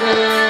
Hare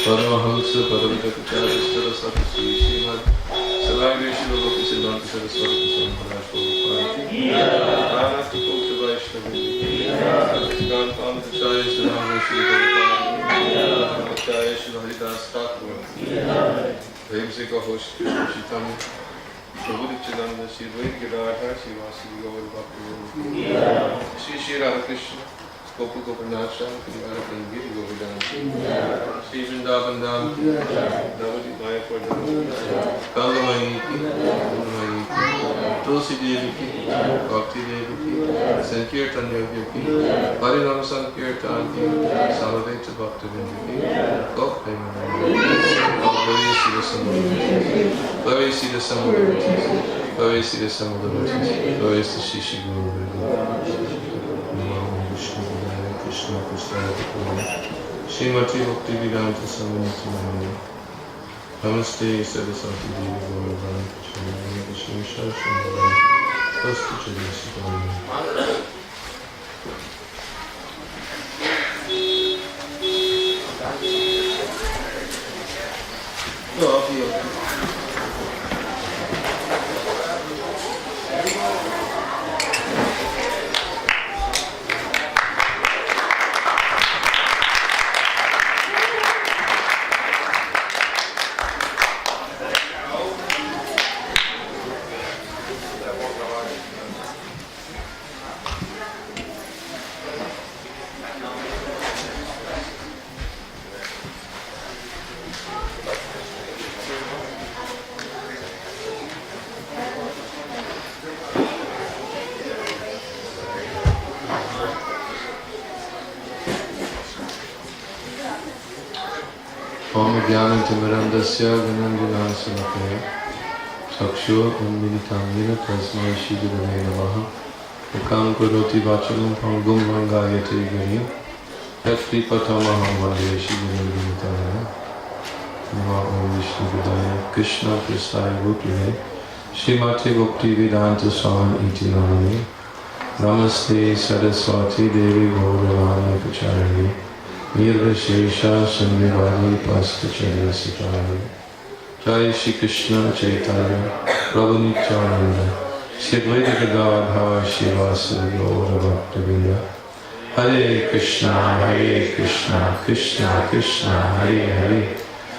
Paramahamsa Paramatakacharya Saraswati Srimad Sarvagya Shiva Bhakti Siddhanta Saraswati Swami Ananta Kota Vaishnavi Gantantacharya Srimad Shiva Acharya Shiva Haridas Thakur Premsika Hosh Krishna Chaitanya Prabhu Nityananda Shri Dvaita Gadadhar Srivasi Gaur Bhakti Shri Shri Radha Krishna Gopu Gopinath Kumara Giri Govardhan Shri Vrindavan Dham Davadi Mayapur Dham Kallamayi Ki Tulsi Devi Ki Bhakti Devi Ki Sankirtan Yogi Ki Harinam Sankirtan Ki Salaveta Bhakti Vindi Ki Gop Premanandi Bhavi Sida Samudavatis Bhavi Sida Samudavatis Bhavi Sida Samudavatis Bhavi Sida Shishi Guru Krishna Krishna Srimati Bhakti Vedanta Swami Namaste Saraswati Devi Gauravan Krishna Krishna Shashandavan Vastu Chadasivani Om Jnanatimirandasya Gnananjanasalakaya Chakshur Unmilitam Yena Tasmai Shri Gurave Namaha Mukhaṁ Karoti Vachalam Pangum Rangayate Girim Yat Kripatamaham Vande Shri Gurave Nitaya Namo Om Vishnu Padaya Krishna Prasthaya Bhutale Srimati Bhakti Vedanta Swami Iti Namani Namaste Saraswati Devi Gauravani Pacharani Nirvishesha Sannivadi Pastacharya Sitari Jai Shri Krishna Chaitanya Prabhu Nityananda Shri Dvaita Gadadhar Srivasi Gaura Bhaktavinda Hare Krishna Krishna Krishna Hare Hare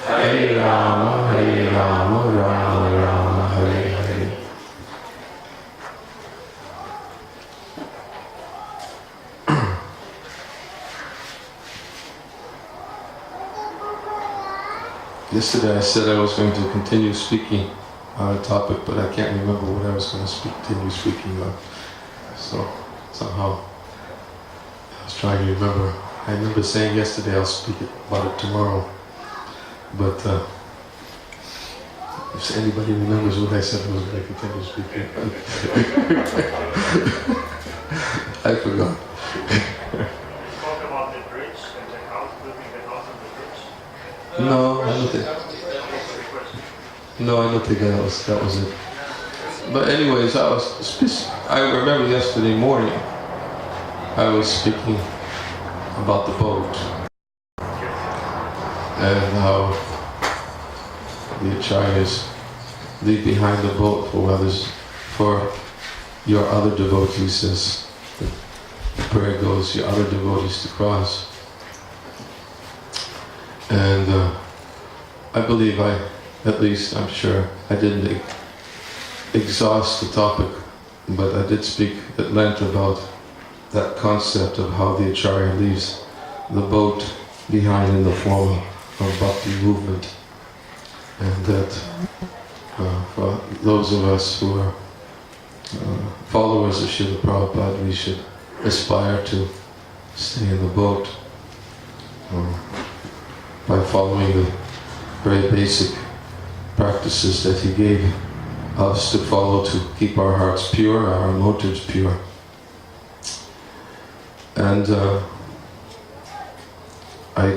Hare Rama Rama Rama Hare Hare. Yesterday I said I was going to continue speaking on a topic, but I can't remember what I was going to continue speaking on. So somehow I was trying to remember. I remember saying yesterday I'll speak about it tomorrow. But if anybody remembers what I said I was going to continue speaking on, I forgot. No, I don't think. No, I don't think that was it. But anyways, I remember yesterday morning I was speaking about the boat and how the acharyas leave behind the boat for your other devotees, as the prayer goes, your other devotees to cross. And I believe I'm sure I didn't exhaust the topic, but I did speak at length about that concept of how the Acharya leaves the boat behind in the form of bhakti movement. And that for those of us who are followers of Srila Prabhupada, we should aspire to stay in the boat by following the very basic practices that he gave us to follow to keep our hearts pure, our motives pure. And I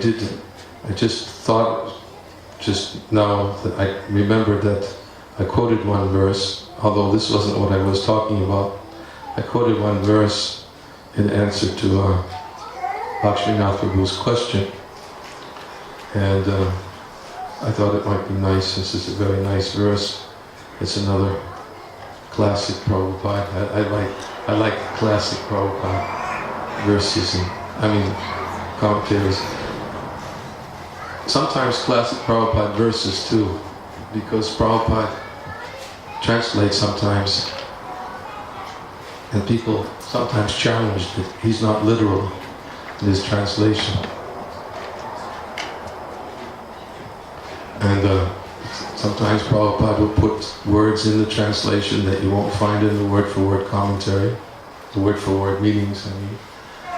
just thought just now that I remembered that I quoted one verse, although this wasn't what I was talking about. I quoted one verse in answer to Lakshmanath Prabhu's question. And I thought it might be nice, since it's a very nice verse. It's another classic Prabhupada. I like classic Prabhupada verses and commentaries. Sometimes classic Prabhupada verses too, because Prabhupada translates sometimes, and people sometimes challenge that he's not literal in his translation. And sometimes Prabhupada will put words in the translation that you won't find in the word-for-word commentary, the word-for-word meanings,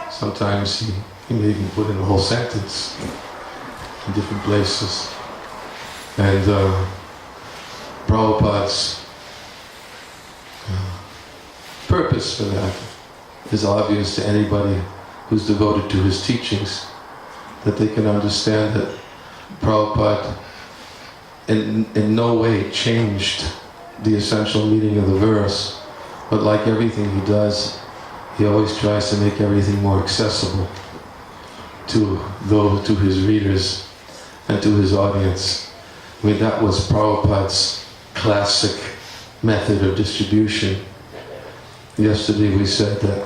Sometimes he may even put in a whole sentence in different places. And Prabhupada's purpose for that is obvious to anybody who's devoted to his teachings, that they can understand that Prabhupada in no way changed the essential meaning of the verse, but like everything he does, he always tries to make everything more accessible to his readers and to his audience. That was Prabhupada's classic method of distribution. Yesterday we said that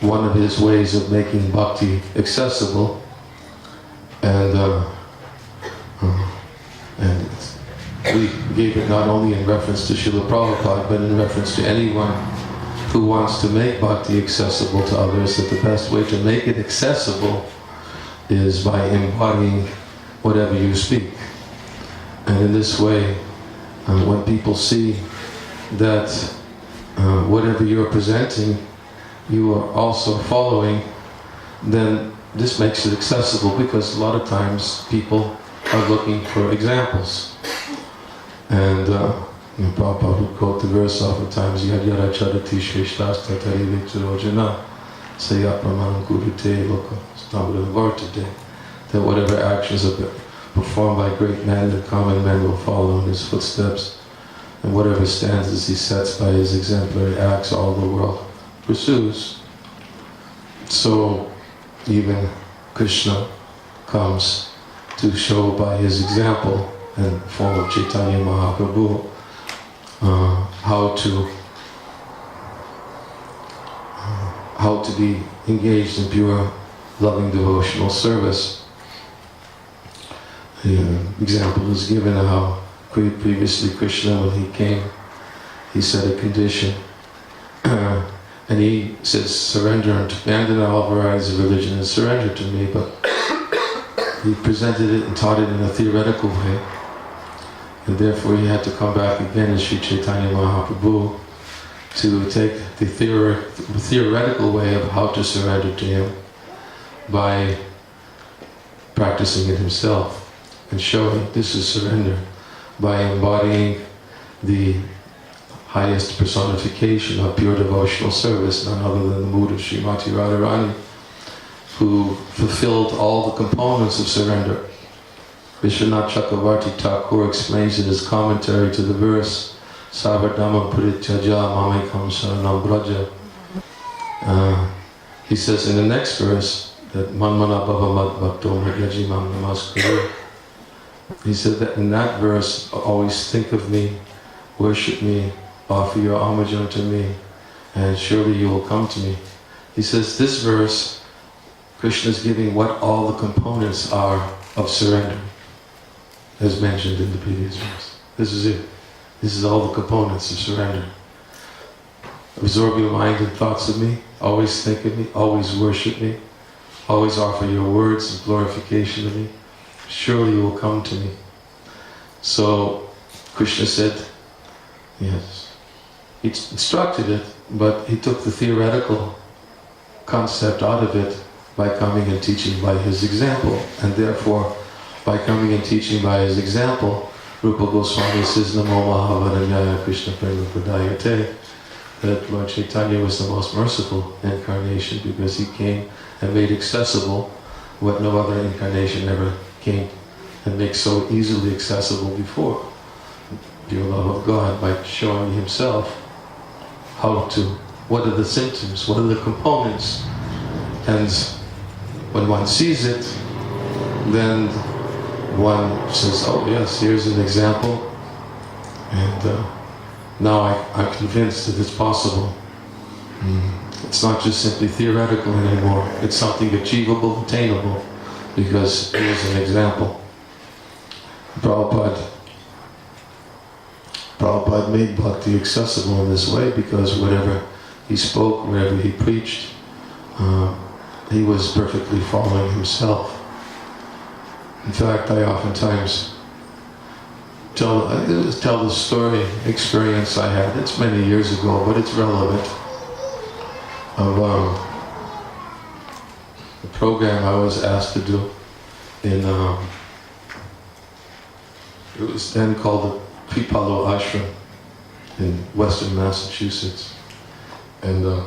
one of his ways of making bhakti accessible, and we gave it not only in reference to Srila Prabhupada, but in reference to anyone who wants to make bhakti accessible to others, that the best way to make it accessible is by embodying whatever you speak. And in this way, when people see that whatever you're presenting, you are also following, then this makes it accessible, because a lot of times people are looking for examples. And Prabhupada would quote the verse oftentimes, Yad yada charati shreshtastra tari vikturojana sayapramanam kurute loka stambuddha vartate, that whatever actions are performed by great men, the common men will follow in his footsteps, and whatever stanzas he sets by his exemplary acts, all the world pursues. So even Krishna comes to show by his example in the form of Chaitanya Mahaprabhu how to be engaged in pure, loving, devotional service. The example is given of how previously Krishna, when he came, he set a condition. And he says, surrender and abandon all varieties of religion and surrender to me, but he presented it and taught it in a theoretical way. And therefore he had to come back again as Sri Chaitanya Mahaprabhu to take the theoretical way of how to surrender to him by practicing it himself and showing this is surrender by embodying the highest personification of pure devotional service, none other than the mood of Srimati Radharani, who fulfilled all the components of surrender. Vishwanath Chakravarti Thakur explains in his commentary to the verse, Sarvadhamma Parityaja Mamekam Saranam Braja. He says in the next verse that Manmana Bhava Mad Bhakto Madhyajimam Namaskuru. He said that in that verse, always think of me, worship me, offer your homage unto me, and surely you will come to me. He says this verse, Krishna is giving what all the components are of surrender, as mentioned in the previous verse. This is it. This is all the components of surrender. Absorb your mind and thoughts of me, always think of me, always worship me, always offer your words and glorification of me. Surely you will come to me. So Krishna said, yes, he instructed it, but he took the theoretical concept out of it by coming and teaching by his example. And therefore, by coming and teaching by his example, Rupa Goswami says, Namo Mahavaranyaya Krishna Prema Pradayate, that Lord Chaitanya was the most merciful incarnation because he came and made accessible what no other incarnation ever came and makes so easily accessible before. Pure love of God, by showing himself what are the symptoms, what are the components, and when one sees it, then one says, oh yes, here's an example, and now I'm convinced that it's possible. It's not just simply theoretical anymore, it's something achievable, attainable, because here's an example. Prabhupada made bhakti accessible in this way because whatever he spoke, wherever he preached, he was perfectly following himself. In fact, I oftentimes tell the story, experience I had, it's many years ago, but it's relevant, of the program I was asked to do in, it was then called the Kripalu Ashram in Western Massachusetts. And the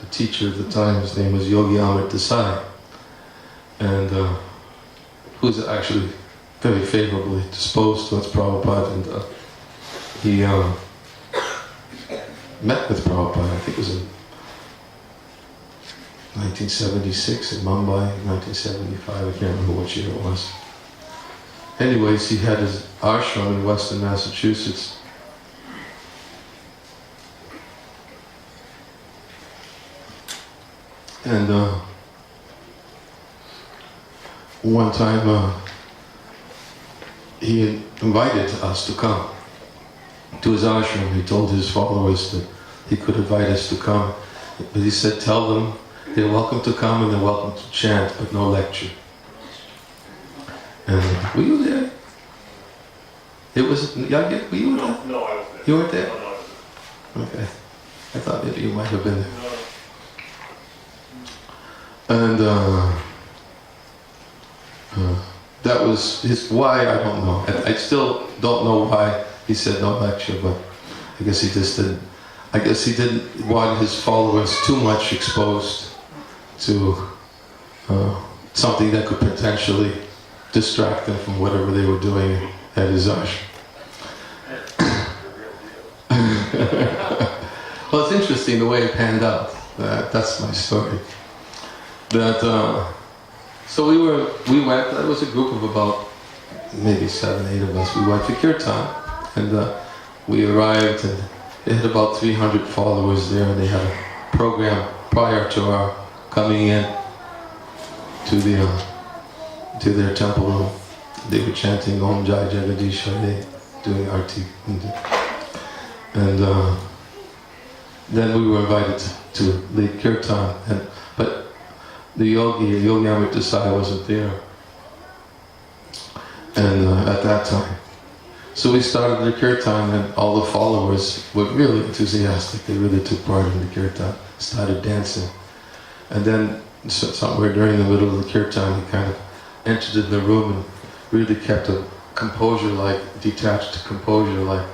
teacher at the time, his name was Yogi Amrit Desai, and who's actually very favorably disposed towards Prabhupada, and he met with Prabhupada, I think it was in 1976 in Mumbai, 1975, I can't remember what year it was. Anyways, he had his ashram in Western Massachusetts. And one time he invited us to come to his ashram. He told his followers that he could invite us to come. But he said, tell them they're welcome to come and they're welcome to chant, but no lecture. And were you there? It was, Yagya, were you there? No, I was there. You weren't there? No, I was there. Okay. I thought maybe you might have been there. And that was his why, I don't know. I still don't know why he said no lecture, but I guess he just didn't. I guess he didn't want his followers too much exposed to something that could potentially distract them from whatever they were doing at his ashram. Well, it's interesting the way it panned out. That's my story. So we went, there was a group of about maybe 7, 8 of us. We went to Kirtan, and we arrived, and they had about 300 followers there, and they had a program prior to our coming in to their temple room. They were chanting Om Jai Jagadish Hare, doing arti. And then we were invited to lead Kirtan, but the Yogi Amrit Desai wasn't there, and at that time. So we started the Kirtan, and all the followers were really enthusiastic. They really took part in the Kirtan, started dancing. And then somewhere during the middle of the Kirtan, he kind of entered in the room and really kept a composure, like detached composure, like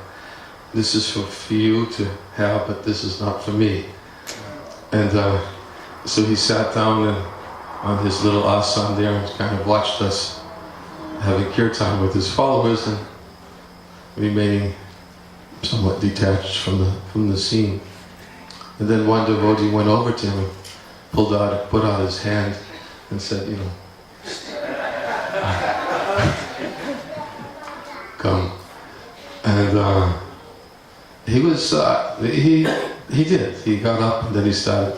this is for you to have, but this is not for me. And so he sat down on his little asana there and kind of watched us having kirtan with his followers and remaining somewhat detached from the scene. And then one devotee went over to him and put out his hand and said, you know, come. And he was, he did. He got up and then he started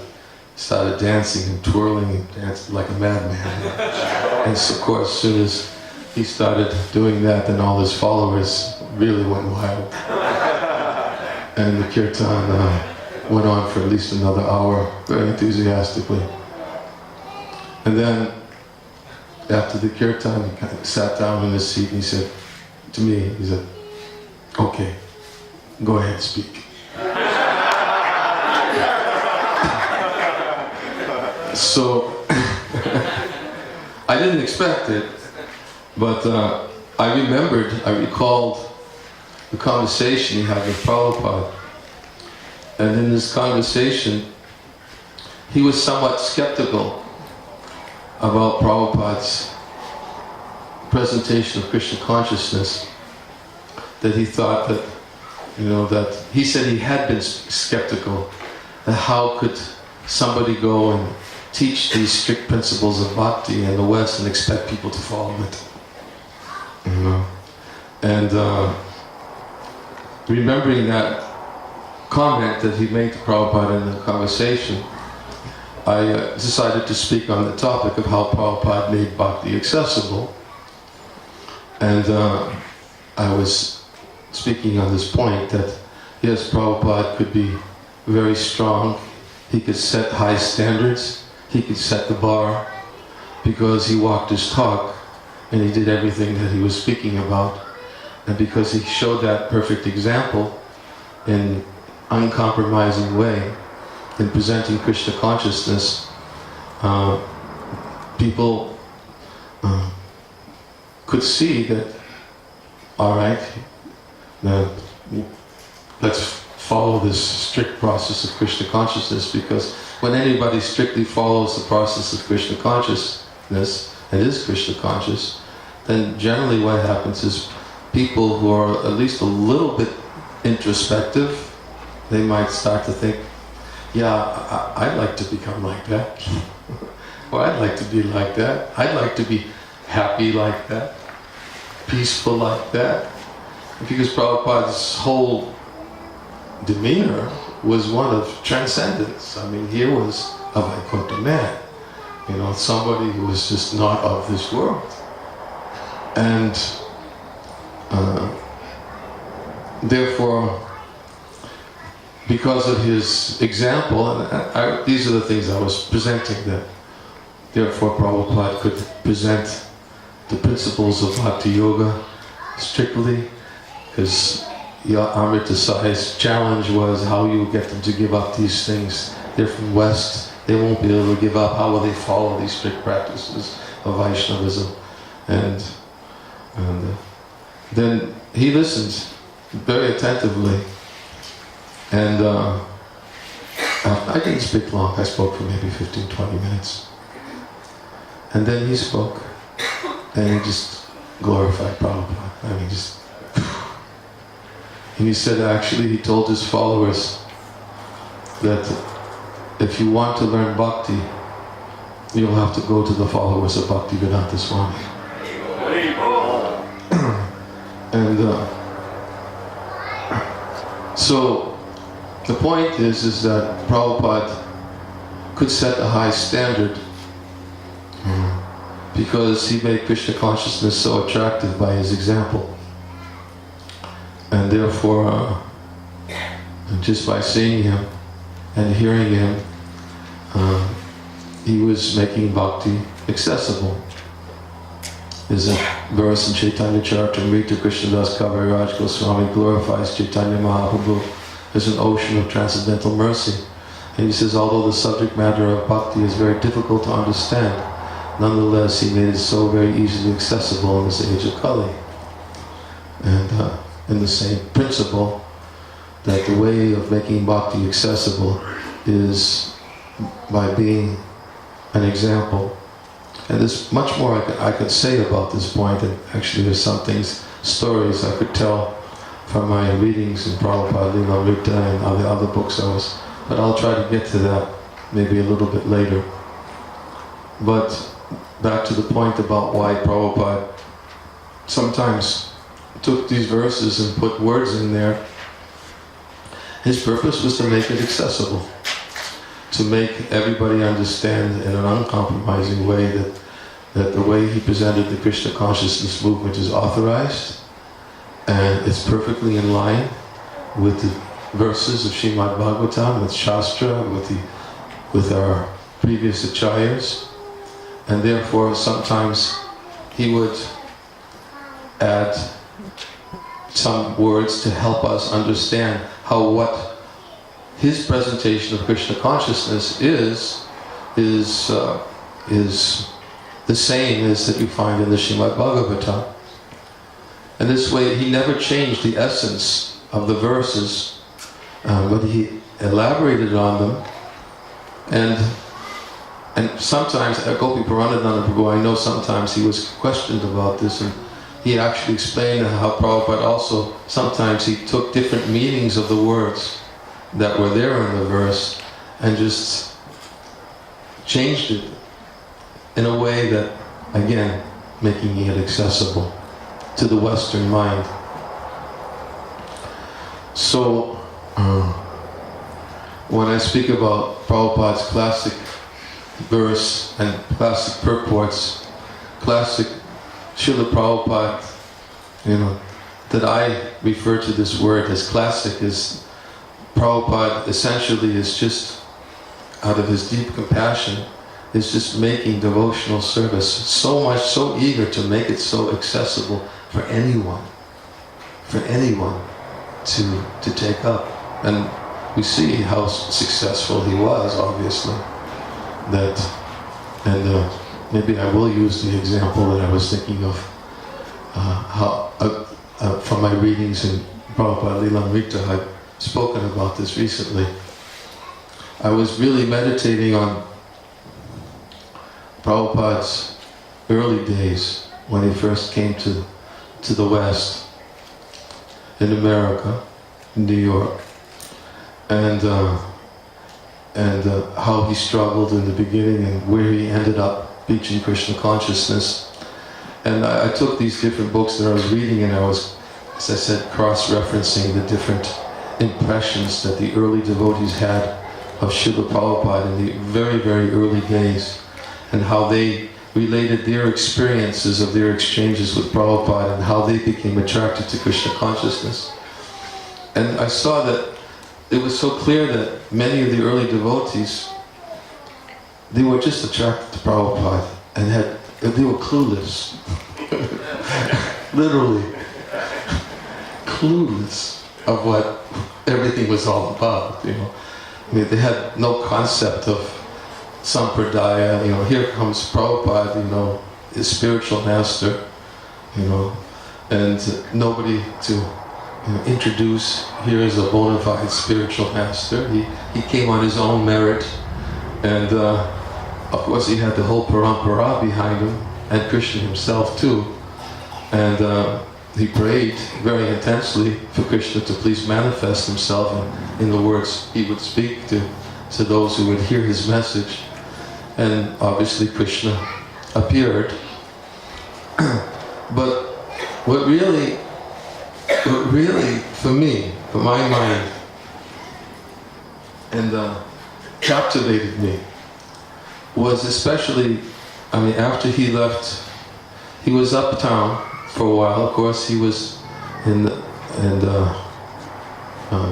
dancing and twirling and dancing like a madman. And so, of course, as soon as he started doing that, then all his followers really went wild. And the kirtan went on for at least another hour, very enthusiastically. And then, after the kirtan, he kind of sat down in his seat and he said to me, he said, okay, go ahead, speak. So, I didn't expect it, but I recalled the conversation he had with Prabhupada. And in this conversation, he was somewhat skeptical about Prabhupada's presentation of Krishna consciousness, that he thought that, that he said he had been skeptical, that how could somebody go and teach these strict principles of bhakti in the West and expect people to follow it. You know? And remembering that comment that he made to Prabhupada in the conversation, I decided to speak on the topic of how Prabhupada made bhakti accessible. And I was speaking on this point that, yes, Prabhupada could be very strong. He could set high standards. He could set the bar because he walked his talk and he did everything that he was speaking about. And because he showed that perfect example in uncompromising way in presenting Krishna consciousness, people could see that, all right, let's follow this strict process of Krishna consciousness, because when anybody strictly follows the process of Krishna consciousness and is Krishna conscious, then generally what happens is people who are at least a little bit introspective, they might start to think, yeah, I'd like to become like that. Or I'd like to be like that. I'd like to be happy like that. Peaceful like that. Because Prabhupada's whole demeanor was one of transcendence. I mean, here was a Vaikuntha man. You know, somebody who was just not of this world. And therefore, because of his example, and these are the things I was presenting, that therefore Prabhupada could present the principles of Bhakti Yoga strictly, because Amrita Sai's challenge was how you get them to give up these things. They're from West, they won't be able to give up. How will they follow these strict practices of Vaishnavism? And then he listened very attentively. And I didn't speak long. I spoke for maybe 15-20 minutes. And then he spoke. And he just glorified Prabhupada. I mean, just... And he said, actually, he told his followers that if you want to learn bhakti, you'll have to go to the followers of Bhaktivedanta Swami. And so the point is that Prabhupada could set a high standard because he made Krishna consciousness so attractive by his example. And therefore, just by seeing him and hearing him, he was making bhakti accessible. There's a verse in Chaitanya Charitamrita, Krishnadas Kaviraj Goswami glorifies Chaitanya Mahaprabhu as an ocean of transcendental mercy. And he says, although the subject matter of bhakti is very difficult to understand, nonetheless he made it so very easily accessible in this age of Kali. And in the same principle, that the way of making bhakti accessible is by being an example. And there's much more I could say about this point, and actually there's some things, stories I could tell from my readings in Prabhupada, Lilamrita, and other books but I'll try to get to that maybe a little bit later. But back to the point about why Prabhupada sometimes took these verses and put words in there. His purpose was to make it accessible, to make everybody understand in an uncompromising way that the way he presented the Krishna consciousness movement is authorized and it's perfectly in line with the verses of Srimad Bhagavatam, with Shastra, with our previous acharyas, and therefore sometimes he would add some words to help us understand how what his presentation of Krishna consciousness is the same as that you find in the Srimad Bhagavatam. And this way he never changed the essence of the verses, but he elaborated on them. And sometimes, Gopi Paranadhana Prabhu, I know sometimes he was questioned about this, and he actually explained how Prabhupada also, sometimes he took different meanings of the words that were there in the verse and just changed it in a way that, again, making it accessible to the Western mind. So, when I speak about Prabhupada's classic verse and classic purports, classic Srila Prabhupada, that I refer to this word as classic, is Prabhupada essentially is just, out of his deep compassion, is just making devotional service so much, so eager to make it so accessible for anyone to take up. And we see how successful he was, obviously. Maybe I will use the example that I was thinking of, from my readings in Prabhupada Lilamrita. I've spoken about this recently. I was really meditating on Prabhupada's early days when he first came to the West, in America, in New York, and how he struggled in the beginning and where he ended up reaching Krishna consciousness. And I took these different books that I was reading, and I was, as I said, cross-referencing the different impressions that the early devotees had of Srila Prabhupada in the very, very early days, and how they related their experiences of their exchanges with Prabhupada and how they became attracted to Krishna consciousness. And I saw that it was so clear that many of the early devotees, they were just attracted to Prabhupada and they were clueless. Literally clueless of what everything was all about, I mean, they had no concept of Sampradaya, here comes Prabhupada, his spiritual master, and nobody to introduce, here is a bona fide spiritual master. He came on his own merit, and of course he had the whole parampara behind him, and Krishna himself too, and he prayed very intensely for Krishna to please manifest himself in the words he would speak to those who would hear his message. And obviously Krishna appeared. But what really, for me, for my mind, and captivated me, was especially, after he left, he was uptown for a while. Of course, he was in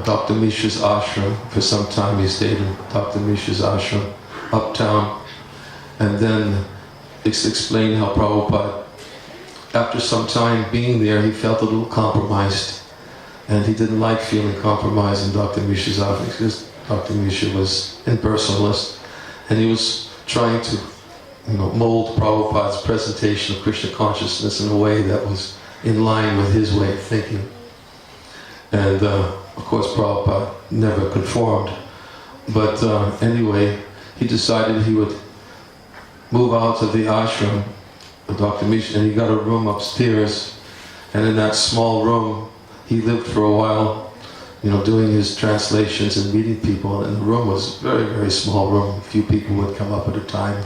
Dr. Mishra's ashram for some time. He stayed in Dr. Mishra's ashram uptown. And then it's explained how Prabhupada, after some time being there, he felt a little compromised. And he didn't like feeling compromised in Dr. Mishra's office, because Dr. Mishra was impersonalist. And he was trying to mold Prabhupada's presentation of Krishna consciousness in a way that was in line with his way of thinking. And of course Prabhupada never conformed. But anyway, he decided he would move out of the ashram of Dr. Mishra, and he got a room upstairs, and in that small room he lived for a while, doing his translations and meeting people. And the room was a very, very small room. A few people would come up at a time.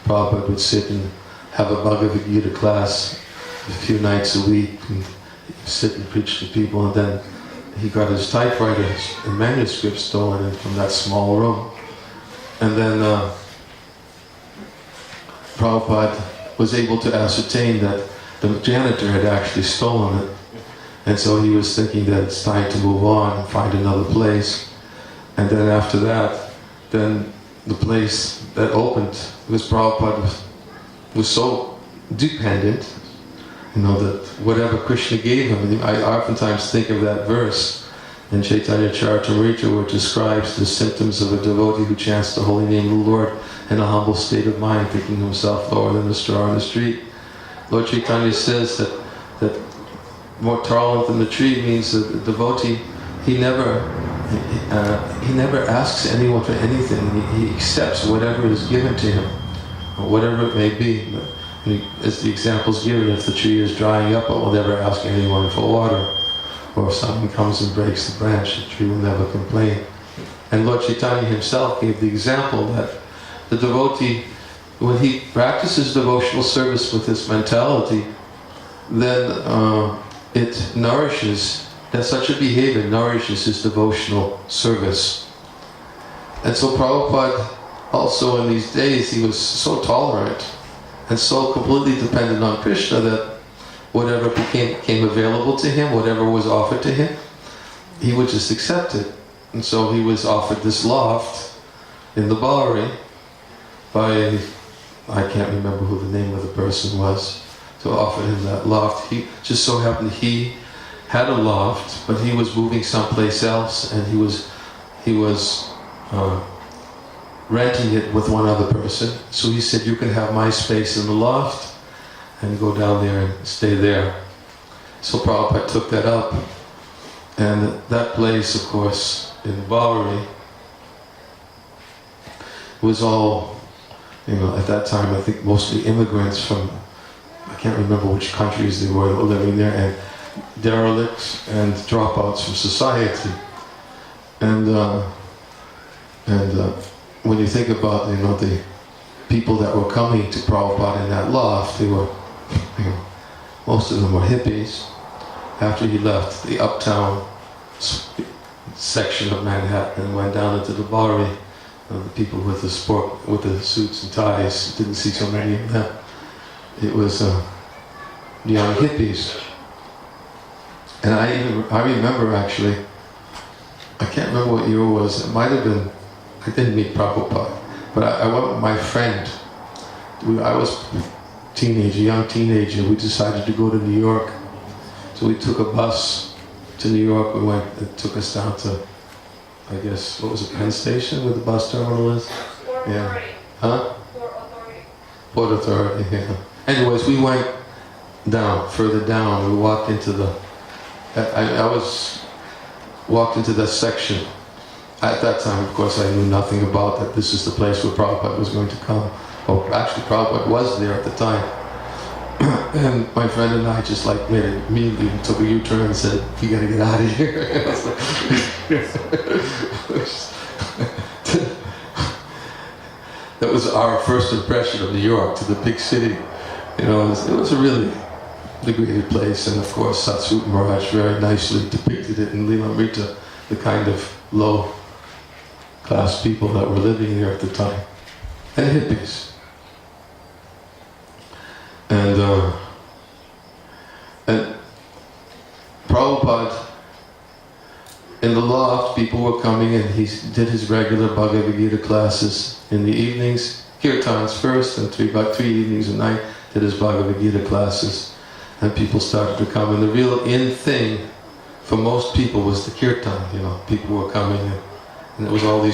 Prabhupada would sit and have a Bhagavad Gita class a few nights a week, and sit and preach to people. And then he got his typewriters and manuscripts stolen from that small room. And then Prabhupada was able to ascertain that the janitor had actually stolen it. And so he was thinking that it's time to move on and find another place. And then after that, then the place that opened, because Prabhupada was so dependent, that whatever Krishna gave him. I oftentimes think of that verse in Chaitanya Charitamrita where it describes the symptoms of a devotee who chants the holy name of the Lord in a humble state of mind, thinking himself lower than a straw on the street. Lord Chaitanya says that more tolerant than the tree means that the devotee, he never asks anyone for anything. He accepts whatever is given to him, or whatever it may be. But as the example's given, if the tree is drying up, it will never ask anyone for water. Or if someone comes and breaks the branch, the tree will never complain. And Lord Chaitanya himself gave the example that the devotee, when he practices devotional service with this mentality, then it nourishes, that such a behavior nourishes his devotional service. And so Prabhupada, also in these days, he was so tolerant and so completely dependent on Krishna that whatever became available to him, whatever was offered to him, he would just accept it. And so he was offered this loft in the Bowery by, I can't remember who the name of the person was, to offer him that loft. He just so happened he had a loft, but he was moving someplace else, and he was renting it with one other person. So he said, you can have my space in the loft and go down there and stay there. So Prabhupada took that up. And that place, of course, in Bowery, was all, at that time, I think mostly immigrants from, I can't remember which countries they were living there, and derelicts and dropouts from society. And when you think about, the people that were coming to Prabhupada in that loft, they were, most of them were hippies. After he left the uptown section of Manhattan and went down into the Bowery, the people with the suits and ties, didn't see so many of them. It was young hippies. And I remember actually, I can't remember what year it was, it might have been, I didn't meet Prabhupada, but I went with my friend. I was young teenager, we decided to go to New York. So we took a bus to New York, it took us down to, I guess, what was it, Penn Station, where the bus terminal is? Port Authority. Huh? Port Authority. Port Authority, yeah. Anyways, we went further down, we walked into walked into that section. At that time, of course, I knew nothing about that this is the place where Prabhupada was going to come. Or actually, Prabhupada was there at the time. And my friend and I just immediately took a U-turn and said, "We gotta get out of here." That was our first impression of New York, to the big city. It was a really degraded place, and of course Satsut Maharaj very nicely depicted it in Lilamrita, the kind of low-class people that were living there at the time, and hippies. And Prabhupada, in the loft, people were coming, and he did his regular Bhagavad Gita classes in the evenings, kirtans first, and three evenings a night, did his Bhagavad Gita classes, and people started to come. And the real in thing for most people was the kirtan. People were coming, and it was all the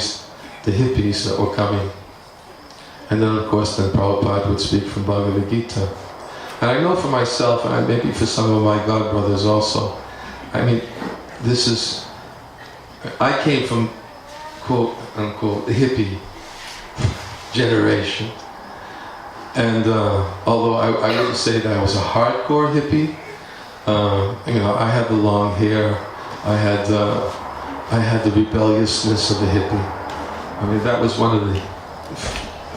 hippies that were coming. And then, of course, Prabhupada would speak from Bhagavad Gita. And I know for myself, and maybe for some of my godbrothers also, I came from, quote unquote, the hippie generation. And although I wouldn't say that I was a hardcore hippie, I had the long hair, I had the rebelliousness of a hippie. That was one of the,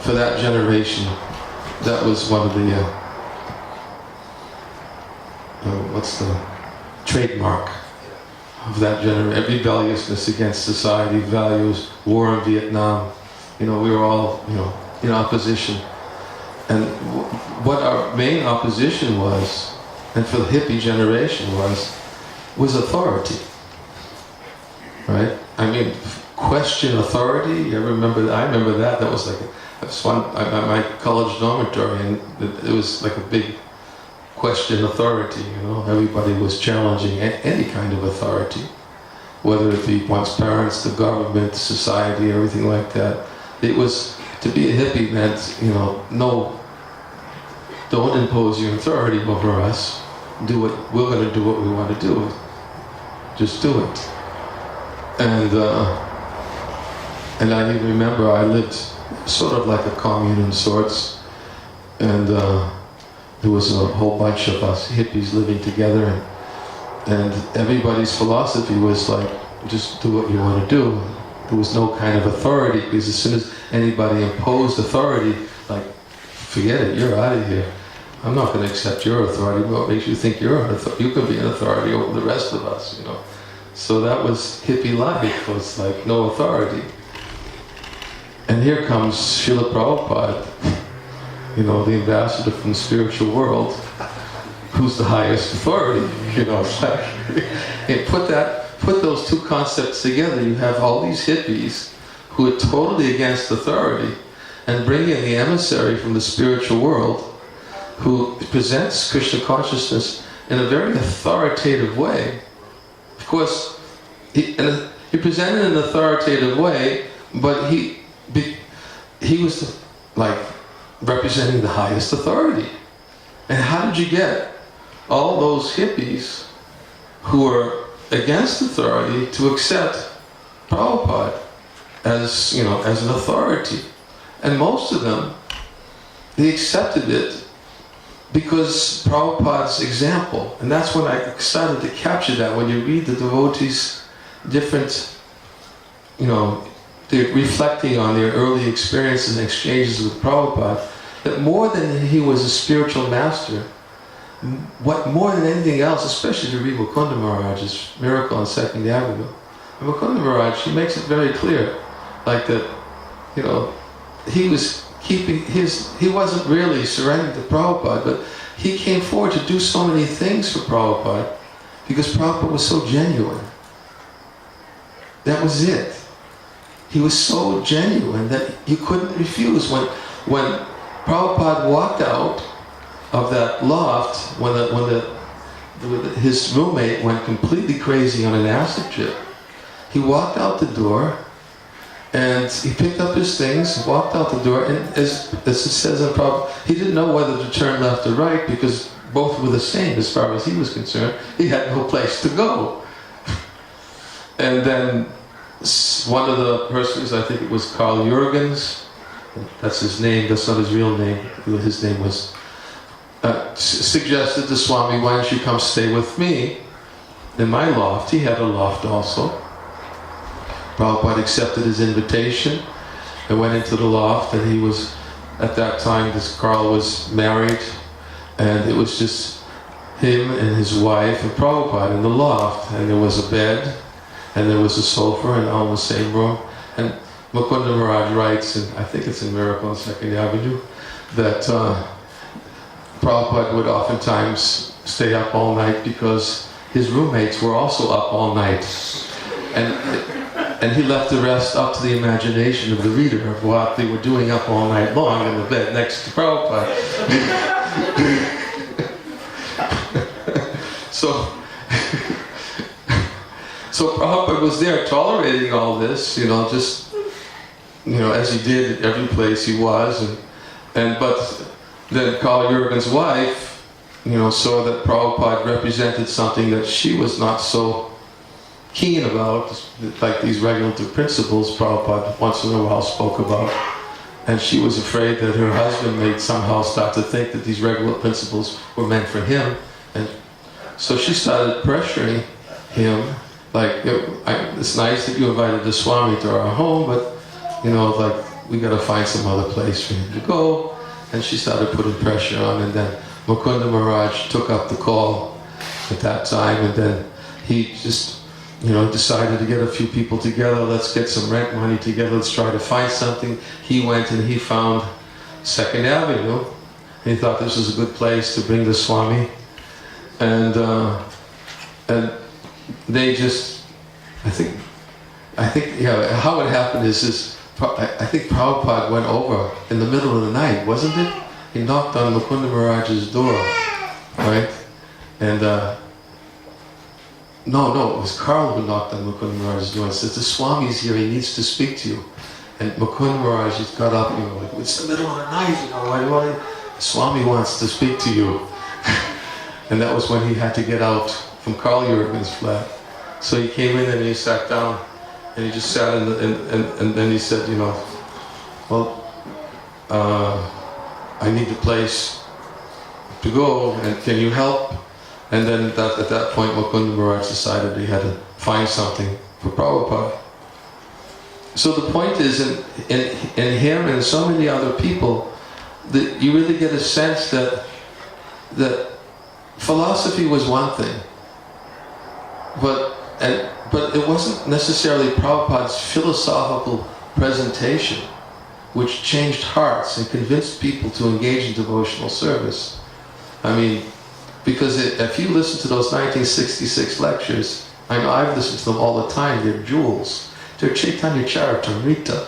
for that generation, that was one of the, what's the trademark of that generation? Rebelliousness against society, values, war in Vietnam. We were all, in opposition. And what our main opposition was, and for the hippie generation was authority. Right? Question authority. You ever remember that? I remember that. That was fun. My college dormitory, and it was like a big question authority. Everybody was challenging any kind of authority, whether it be one's parents, the government, society, everything like that. It was, to be a hippie meant, no, don't impose your authority over us. We're going to do what we want to do. Just do it. And I even remember I lived sort of like a commune in sorts, and there was a whole bunch of us hippies living together, and everybody's philosophy was like, just do what you want to do. There was no kind of authority, because as soon as anybody imposed authority, like, forget it, you're out of here. I'm not going to accept your authority. What makes you think you can be an authority over the rest of us, you know? So that was hippie life, was like no authority. And here comes Srila Prabhupada, you know, the ambassador from the spiritual world, who's the highest authority, you know. It's like, and put those two concepts together, you have all these hippies who are totally against authority, and bring in the emissary from the spiritual world, who presents Krishna consciousness in a very authoritative way. Of course, he presented it in an authoritative way, but he was like representing the highest authority. And how did you get all those hippies who are against authority to accept Prabhupada as, you know, as an authority? And most of them, they accepted it because Prabhupada's example. And that's when I started to capture that. When you read the devotees' different, you know, they're reflecting on their early experiences and exchanges with Prabhupada, that more than he was a spiritual master, what more than anything else, especially to read Mukunda Maharaj's Miracle on 2nd Avenue, and Mukunda Maharaj, he makes it very clear, like that, you know, he was keeping he wasn't really surrendering to Prabhupada, but he came forward to do so many things for Prabhupada because Prabhupada was so genuine. That was it. He was so genuine that you couldn't refuse. When Prabhupada walked out of that loft, when his roommate went completely crazy on an acid trip, he walked out the door, and he picked up his things, walked out the door, and as it says in Prabhupada, he didn't know whether to turn left or right because both were the same as far as he was concerned. He had no place to go. And then one of the persons, I think it was Carl Jurgens, that's his name, that's not his real name, his name was, suggested to Swami, why don't you come stay with me in my loft? He had a loft also. Prabhupada accepted his invitation and went into the loft, and he was, at that time, this Carl was married, and it was just him and his wife and Prabhupada in the loft, and there was a bed, and there was a sofa, and all in the same room. And Mukunda Maharaj writes, and I think it's in Miracle on 2nd Avenue, that Prabhupada would oftentimes stay up all night because his roommates were also up all night. And he left the rest up to the imagination of the reader of what they were doing up all night long in the bed next to Prabhupada. So Prabhupada was there tolerating all this, you know, just, you know, as he did at every place he was. But then Carl Jurgens' wife, you know, saw that Prabhupada represented something that she was not so keen about, like these regulative principles Prabhupada once in a while spoke about. And she was afraid that her husband may somehow start to think that these regulative principles were meant for him. And so she started pressuring him, like, it's nice that you invited the Swami to our home, but, you know, like, we gotta find some other place for him to go. And she started putting pressure on, and then Mukunda Maharaj took up the call at that time, and then he just, you know, decided to get a few people together, let's get some rent money together, let's try to find something. He went and he found 2nd Avenue, and he thought this was a good place to bring the Swami. And they just, I think, yeah, how it happened is this, I think Prabhupada went over in the middle of the night, wasn't it? He knocked on Mukunda Maharaj's door, right? And, no, it was Carl who knocked on Mukunda Maharaj's door and said, the Swami's here, he needs to speak to you. And Mukunda Maharaj just got up, you know, like, it's the middle of the night, you know, the Swami wants to speak to you. And that was when he had to get out from Carl Jurgens' flat. So he came in and he sat down, and he just sat and then he said, you know, well, I need a place to go, and can you help? And then at that point, Mukunda Maharaj decided he had to find something for Prabhupada. So the point is, in him and so many other people, that you really get a sense that philosophy was one thing, but it wasn't necessarily Prabhupada's philosophical presentation which changed hearts and convinced people to engage in devotional service. I mean, because if you listen to those 1966 lectures, I know I've listened to them all the time, they're jewels. They're Chaitanya Charitamrita.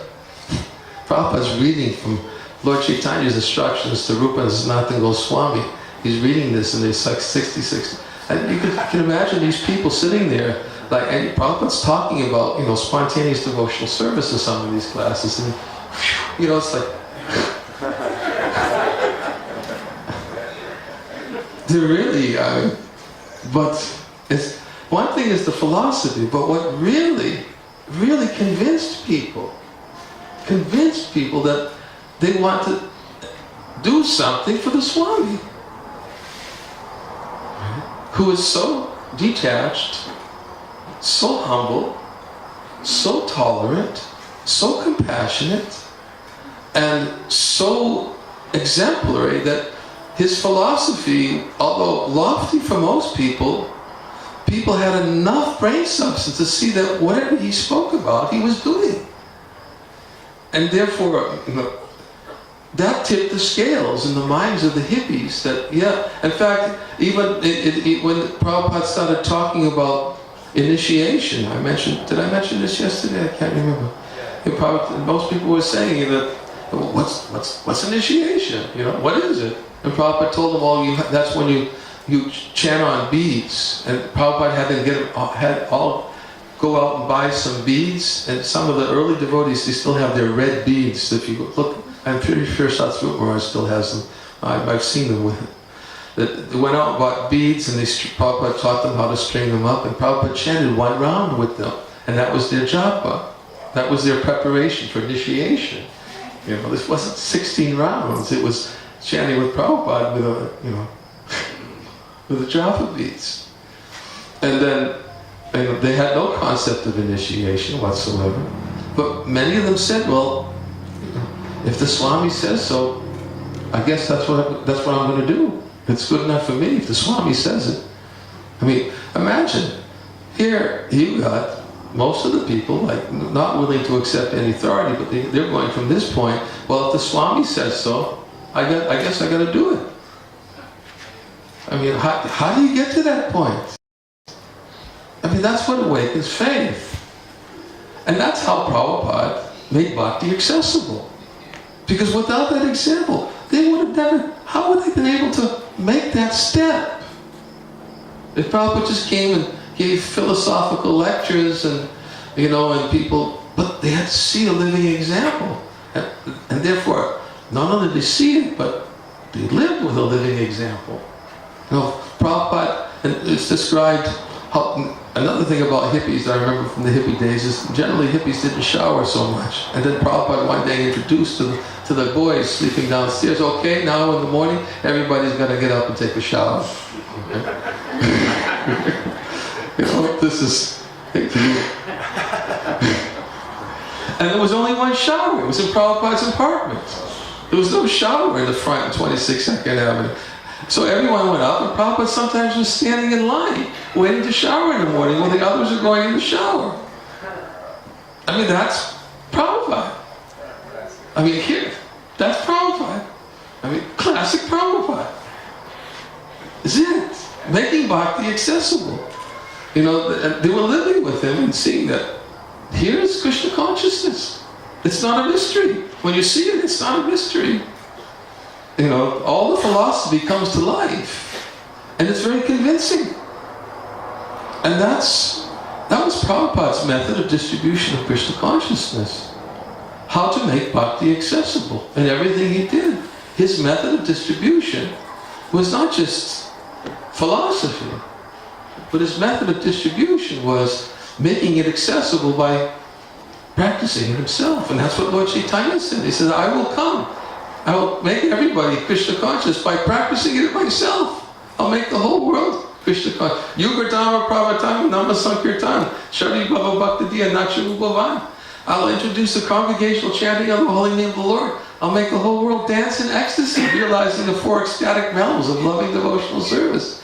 Prabhupada's reading from Lord Chaitanya's instructions to Rupa and Sanatana Goswami. He's reading this and it's like 66. And you can imagine these people sitting there, like, and Prabhupada's talking about, you know, spontaneous devotional service in some of these classes, and you know, it's like they're really, but it's, one thing is the philosophy, but what really convinced people that they want to do something for the Swami, who is so detached, so humble, so tolerant, so compassionate, and so exemplary that his philosophy, although lofty for most people had enough brain substance to see that whatever he spoke about, he was doing. And therefore, you know, that tipped the scales in the minds of the hippies that, yeah, in fact, even when Prabhupada started talking about initiation, did I mention this yesterday? I can't remember. Most people were saying that, what's initiation? You know, what is it? And Prabhupada told them, well, that's when you chant on beads. And Prabhupada had all go out and buy some beads. And some of the early devotees, they still have their red beads. If you look, I'm pretty sure Satsrupa Maharaj still has them. I've seen them with it. They went out and bought beads, and Prabhupada taught them how to string them up. And Prabhupada chanted one round with them. And that was their japa. That was their preparation for initiation. You know, this wasn't 16 rounds. It was chanting with Prabhupada with the japa beads. And then they had no concept of initiation whatsoever. But many of them said, well, if the Swami says so, I guess that's what I'm going to do. It's good enough for me if the Swami says it. I mean, imagine, here you got most of the people like not willing to accept any authority, but they're going from this point, well, if the Swami says so, I guess I got to do it. I mean, how do you get to that point? I mean, that's what awakens faith. And that's how Prabhupada made bhakti accessible. Because without that example, they would have never, how would they have been able to make that step? If Prabhupada just came and gave philosophical lectures and, you know, and people, but they had to see a living example. And therefore, not only did they see it, but they lived with a living example. You know, Prabhupada, and it's described how, another thing about hippies that I remember from the hippie days is generally hippies didn't shower so much. And then Prabhupada one day introduced to the boys sleeping downstairs, okay, now in the morning, everybody's got to get up and take a shower. You know, this is... And there was only one shower. It was in Prabhupada's apartment. There was no shower in the front on 26 2nd Avenue. So everyone went up, and Prabhupada sometimes was standing in line, waiting to shower in the morning while the others are going in the shower. I mean, that's Prabhupada. I mean, here, that's Prabhupada. I mean, classic Prabhupada. Is it? Making bhakti accessible. You know, they were living with him and seeing that here's Krishna consciousness. It's not a mystery. When you see it, it's not a mystery. You know, all the philosophy comes to life. And it's very convincing. And that was Prabhupada's method of distribution of Krishna consciousness. How to make bhakti accessible. And everything he did. His method of distribution was not just philosophy, but his method of distribution was making it accessible by practicing it himself. And that's what Lord Chaitanya said. He said, I will come. I will make everybody Krishna conscious by practicing it myself. I'll make the whole world Krishna conscious. Yuga Dhamma Pravatama Nama Sankirtan Shari Bhava Bhaktadiya Nacharu Bhavan. I'll introduce the congregational chanting of the holy name of the Lord. I'll make the whole world dance in ecstasy, realizing the four ecstatic mellows of loving devotional service.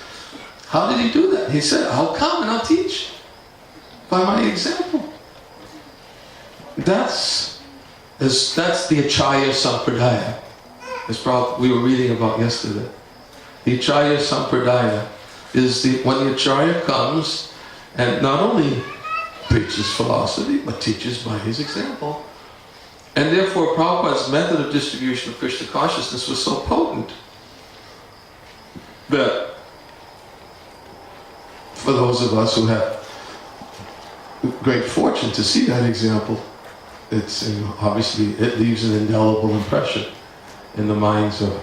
How did he do that? He said, I'll come and I'll teach by my example. That's the Acharya Sampradaya. It's probably we were reading about yesterday. The Acharya Sampradaya is when the Acharya comes and not only preaches philosophy, but teaches by his example. And therefore Prabhupada's method of distribution of Krishna consciousness was so potent that for those of us who have great fortune to see that example, it's obviously it leaves an indelible impression in the minds of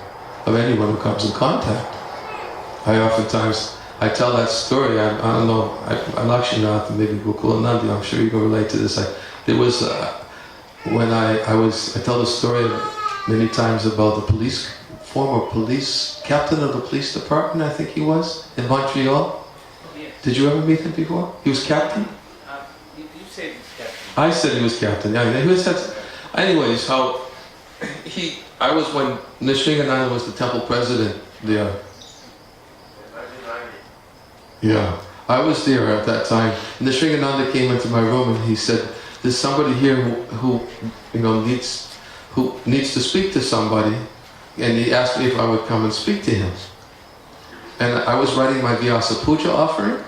anyone who comes in contact. I tell that story. I don't know. I'm actually not. Maybe Gokulanandi. I'm sure you can relate to this. There was when I tell the story many times about the former police captain of the police department. I think he was in Montreal. Yes. Did you ever meet him before? He was captain. You said he was captain. I said he was captain. Yeah. He was. Anyways, I was when Niranjana was the temple president there. Yeah, I was there at that time. And the Sringananda came into my room and he said, "There's somebody here who needs to speak to somebody," and he asked me if I would come and speak to him. And I was writing my Vyasa Puja offering.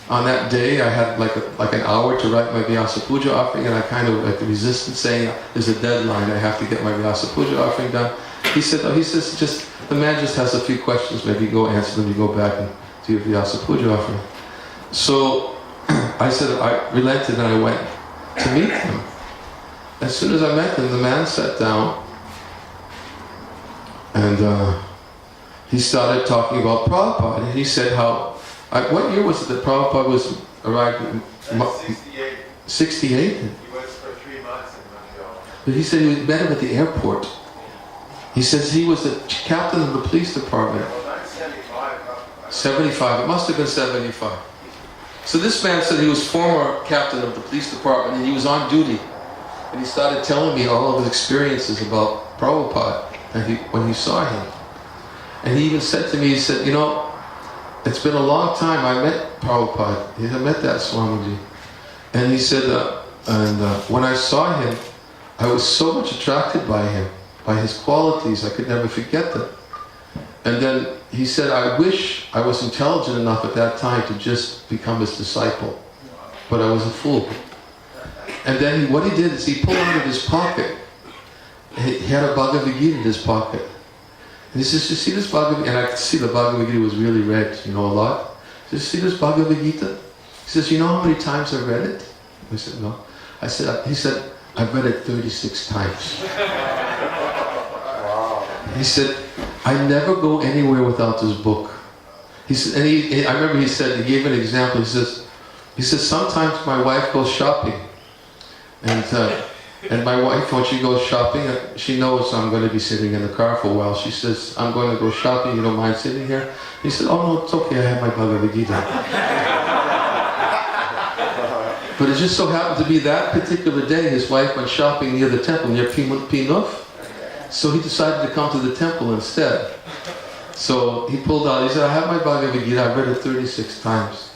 On that day, I had like an hour to write my Vyasa Puja offering, and I kind of resisted saying, "There's a deadline. I have to get my Vyasa Puja offering done." He said, "Just the man just has a few questions. Maybe go answer them. You go back and do your Vyasa Puja offering." So I said, I relented and I went to meet him. As soon as I met him, the man sat down and he started talking about Prabhupada. And he said what year was it that Prabhupada was arrived? 68. 68? He was for 3 months in Montreal. But he said he met him at the airport. He says he was the captain of the police department. Well, 75. 75, it must have been 75. So this man said he was former captain of the police department and he was on duty. And he started telling me all of his experiences about Prabhupada when he saw him. And he even said to me, he said, it's been a long time I met Prabhupada. I met that Swamiji. And he said, when I saw him, I was so much attracted by him, by his qualities, I could never forget them. And then he said, I wish I was intelligent enough at that time to just become his disciple. But I was a fool. And then what he did is he pulled out of his pocket. He had a Bhagavad Gita in his pocket. And he says, you see this Bhagavad Gita? And I could see the Bhagavad Gita was really read, a lot. He says, see this Bhagavad Gita? He says, you know how many times I've read it? I said, no. He said, I've read it 36 times. Wow. He said, I never go anywhere without this book. He said, and I remember he gave an example. He says, sometimes my wife goes shopping, and my wife, when she goes shopping, she knows I'm going to be sitting in the car for a while. She says, I'm going to go shopping. You don't mind sitting here? He said, oh no, it's okay. I have my Bhagavad Gita. But it just so happened to be that particular day, his wife went shopping near the temple, near Pinuf. So he decided to come to the temple instead. So he pulled out, he said, I have my Bhagavad Gita, I've read it 36 times.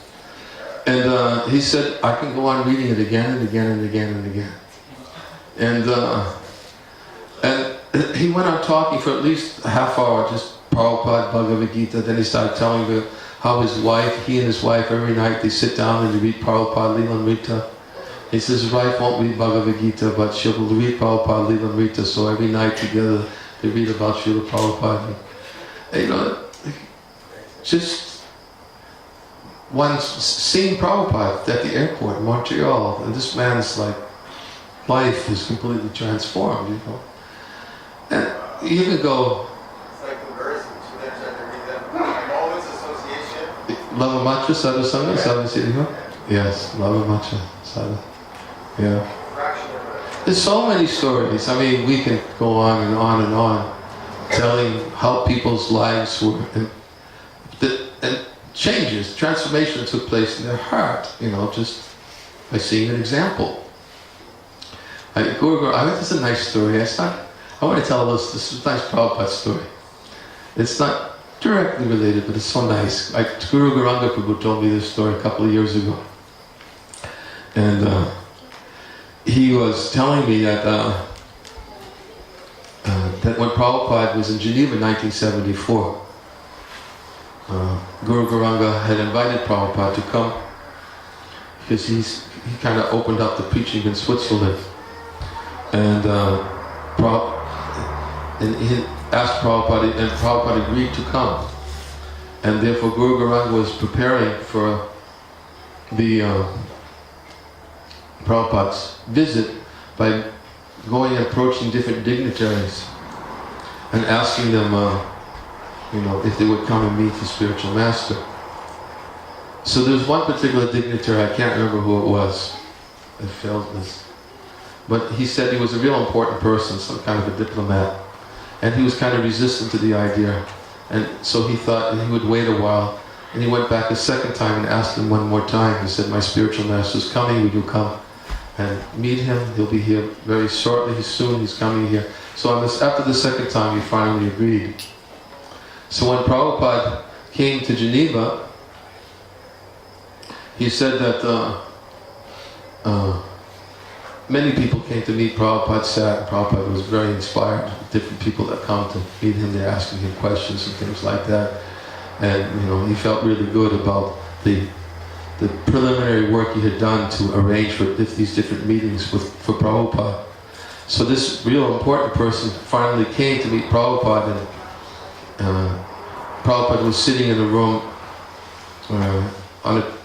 And he said, I can go on reading it again and again and again and again. And he went on talking for at least a half hour, just Prabhupada, Bhagavad Gita. Then he started telling me how he and his wife, every night they sit down and they read Prabhupada, Lilamrita. He says his wife won't read Bhagavad Gita, but she'll read Prabhupada, Lilamrita. So every night together they read about Srila Prabhupada. And, just once seeing Prabhupada at the airport in Montreal, and this man's life is completely transformed, And you can go. It's like the verse, we should try to read them. Always association. Lava Macha Sadhu Sangha, Sadhu Siddhi. Yes, Lava Macha Sadhu. Yeah. There's so many stories. I mean, we can go on and on and on, telling how people's lives were, and changes, transformation took place in their heart, just by seeing an example. This is a nice story. I want to tell this is a nice Prabhupada story. It's not directly related, but it's so nice. Guru Garanga Prabhu told me this story a couple of years ago. And he was telling me that that when Prabhupada was in Geneva in 1974, Guru Garanga had invited Prabhupada to come because he kind of opened up the preaching in Switzerland. And he asked Prabhupada, and Prabhupada agreed to come. And therefore Guru Garanga was preparing for the Prabhupada's visit by going and approaching different dignitaries and asking them, if they would come and meet the spiritual master. So there's one particular dignitary, I can't remember who it was. I failed this. But he said he was a real important person, some kind of a diplomat. And he was kind of resistant to the idea. And so he thought he would wait a while. And he went back a second time and asked him one more time. He said, my spiritual master's coming, would you come and meet him? He'll be here very shortly, he's coming here. So after the second time, he finally agreed. So when Prabhupada came to Geneva, he said that many people came to meet Prabhupada, sat, and Prabhupada was very inspired with different people that come to meet him. They're asking him questions and things like that. And he felt really good about the preliminary work he had done to arrange for these different meetings for Prabhupada. So this real important person finally came to meet Prabhupada, and Prabhupada was sitting in a room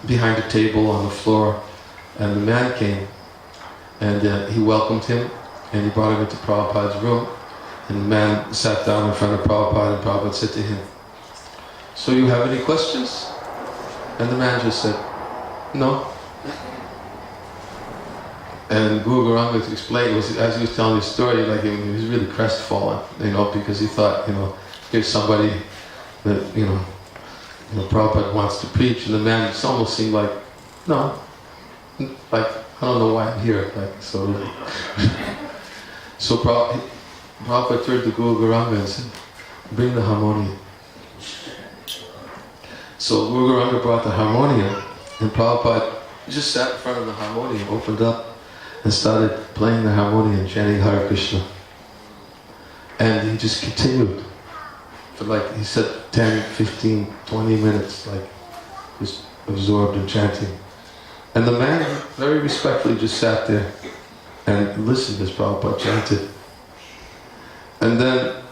behind a table on the floor, and the man came, and he welcomed him, and he brought him into Prabhupada's room, and the man sat down in front of Prabhupada, and Prabhupada said to him, so you have any questions? And the man just said, no. And Guru Garanga explained, as he was telling his story, like he was really crestfallen, because he thought, here's somebody that, Prabhupada wants to preach, and the man almost seemed like, no, like, I don't know why I'm here, like, so really. So Prabhupada turned to Guru Garanga and said, bring the harmonium. So Guru Garanga brought the harmonium, and Prabhupada just sat in front of the harmonium, opened up, and started playing the harmonium, chanting Hare Krishna. And he just continued for he said 10, 15, 20 minutes, just absorbed in chanting. And the man very respectfully just sat there and listened as Prabhupada chanted. And then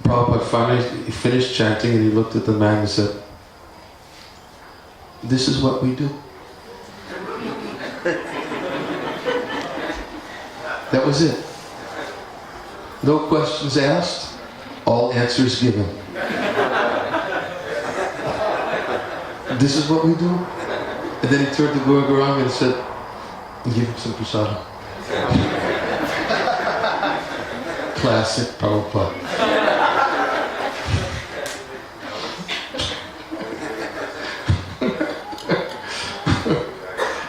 Prabhupada finally finished chanting, and he looked at the man and said, this is what we do. That was it. No questions asked, all answers given. This is what we do. And then he turned to Guru Garanga and said, give him some prasadam. Classic Prabhupada.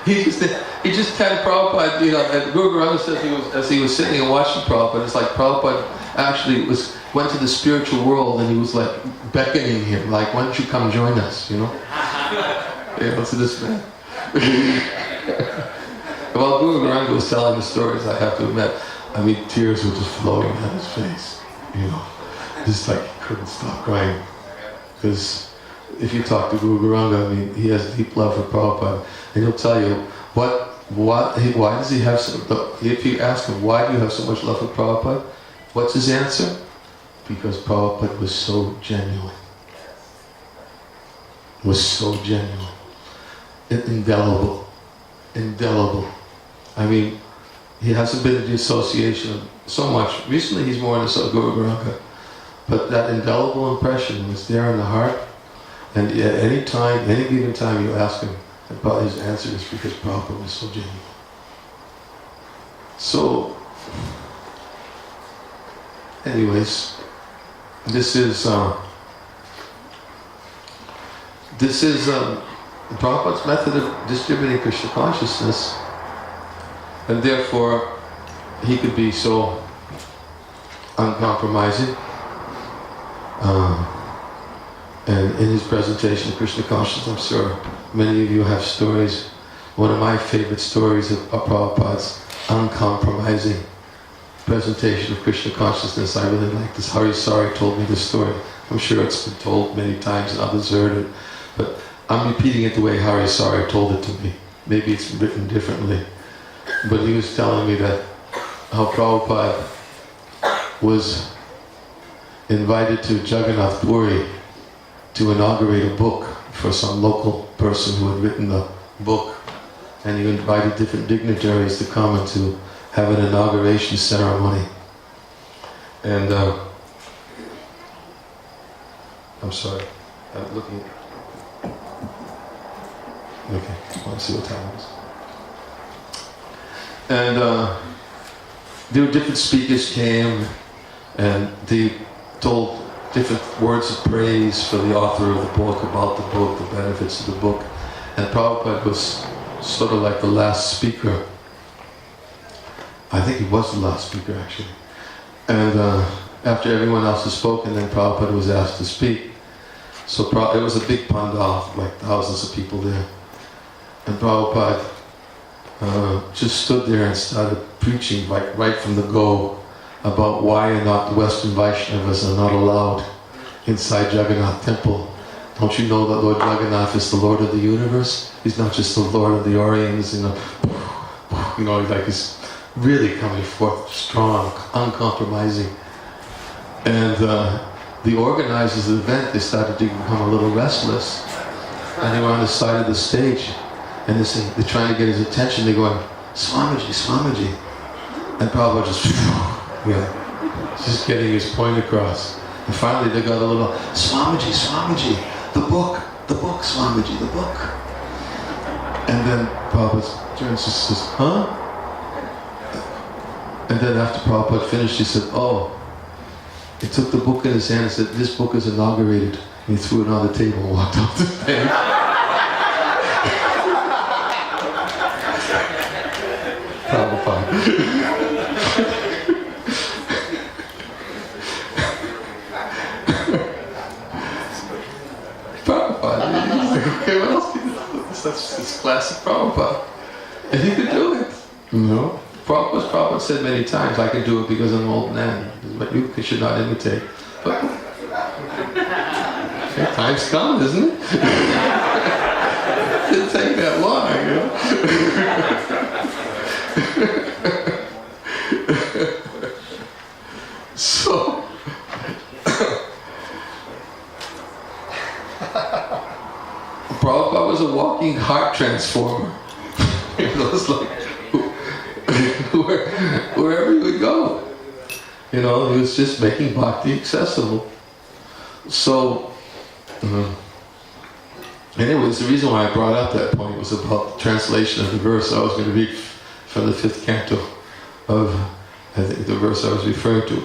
He just had Prabhupada, and Guru Garanga said as he was sitting and watching Prabhupada, it's like Prabhupada actually went to the spiritual world, and he was like beckoning him, like, why don't you come join us, to this man. While Guru Garanga was telling the stories, I have to admit, tears were just flowing down his face, just like he couldn't stop crying. Because if you talk to Guru Garanga, he has deep love for Prabhupada, and he'll tell you, why does he have if you ask him, why do you have so much love for Prabhupada? What's his answer? Because Prabhupada was so genuine. Indelible. He hasn't been in the association so much. Recently he's more in the Guru Garanga. But that indelible impression was there in the heart. And at any given time you ask him about his answer, is because Prabhupada was so genuine. So, anyways, this is Prabhupada's method of distributing Krishna consciousness. And therefore, he could be so uncompromising. And in his presentation of Krishna consciousness, I'm sure many of you have stories. One of my favorite stories of Prabhupada's uncompromising presentation of Krishna consciousness, I really like this. Hari Sari told me this story. I'm sure it's been told many times and others heard it, but I'm repeating it the way Hari Sari told it to me. Maybe it's written differently. But he was telling me that how Prabhupada was invited to Jagannath Puri to inaugurate a book for some local person who had written the book. And he invited different dignitaries to come and to have an inauguration ceremony. And I'm sorry, I'm looking. Okay, I want to see what time it is. And there were different speakers came, and they told different words of praise for the author of the book, about the book, the benefits of the book. And Prabhupada was sort of like the last speaker. I think he was the last speaker actually. And after everyone else had spoken, then Prabhupada was asked to speak. So it was a big pandal, like thousands of people there. And Prabhupada just stood there and started preaching right from the go about why or not the Western Vaishnavas are not allowed inside Jagannath Temple. Don't you know that Lord Jagannath is the Lord of the universe? He's not just the Lord of the Oriens, like he's really coming forth strong, uncompromising. And the organizers of the event, they started to become a little restless. And they were on the side of the stage. And they're trying to get his attention. They're going, Swamiji, Swamiji. And Prabhupada just getting his point across. And finally they got a little, Swamiji, Swamiji, the book, Swamiji, the book. And then Prabhupada turns and says, huh? And then after Prabhupada finished, he said, oh. He took the book in his hand and said, this book is inaugurated. And he threw it on the table and walked off the stage. Prabhupada. Prabhupada. Okay, what else can you do? That's classic Prabhupada. And he could do it. No. Prabhupada said many times, I can do it because I'm an old man. But you should not imitate. But time's come, isn't it? It didn't take that long, So, Prabhupada was a walking heart transformer. It was like, wherever he would go. He was just making bhakti accessible. So, anyways, the reason why I brought up that point was about the translation of the verse I was going to read from the 5th canto of, I think, the verse I was referring to.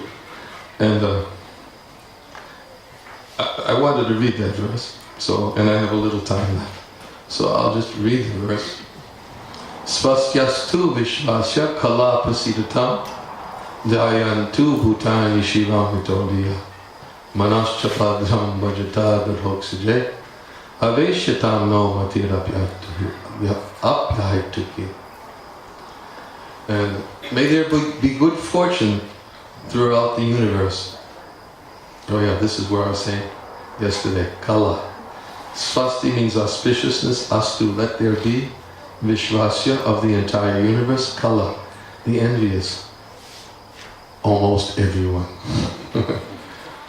And I wanted to read that verse, and I have a little time left. So I'll just read the verse. Svastyastu vishvasya kala prasidatam dayantu bhutani shivam mitoliya manaschapadram bhajata dadhoksije aveshyatam no matirapyahituki. And may there be good fortune throughout the universe. Oh yeah, this is where I was saying yesterday, kala. Svasti means auspiciousness, astu, let there be. Vishvasya, of the entire universe, kala, the envious, almost everyone.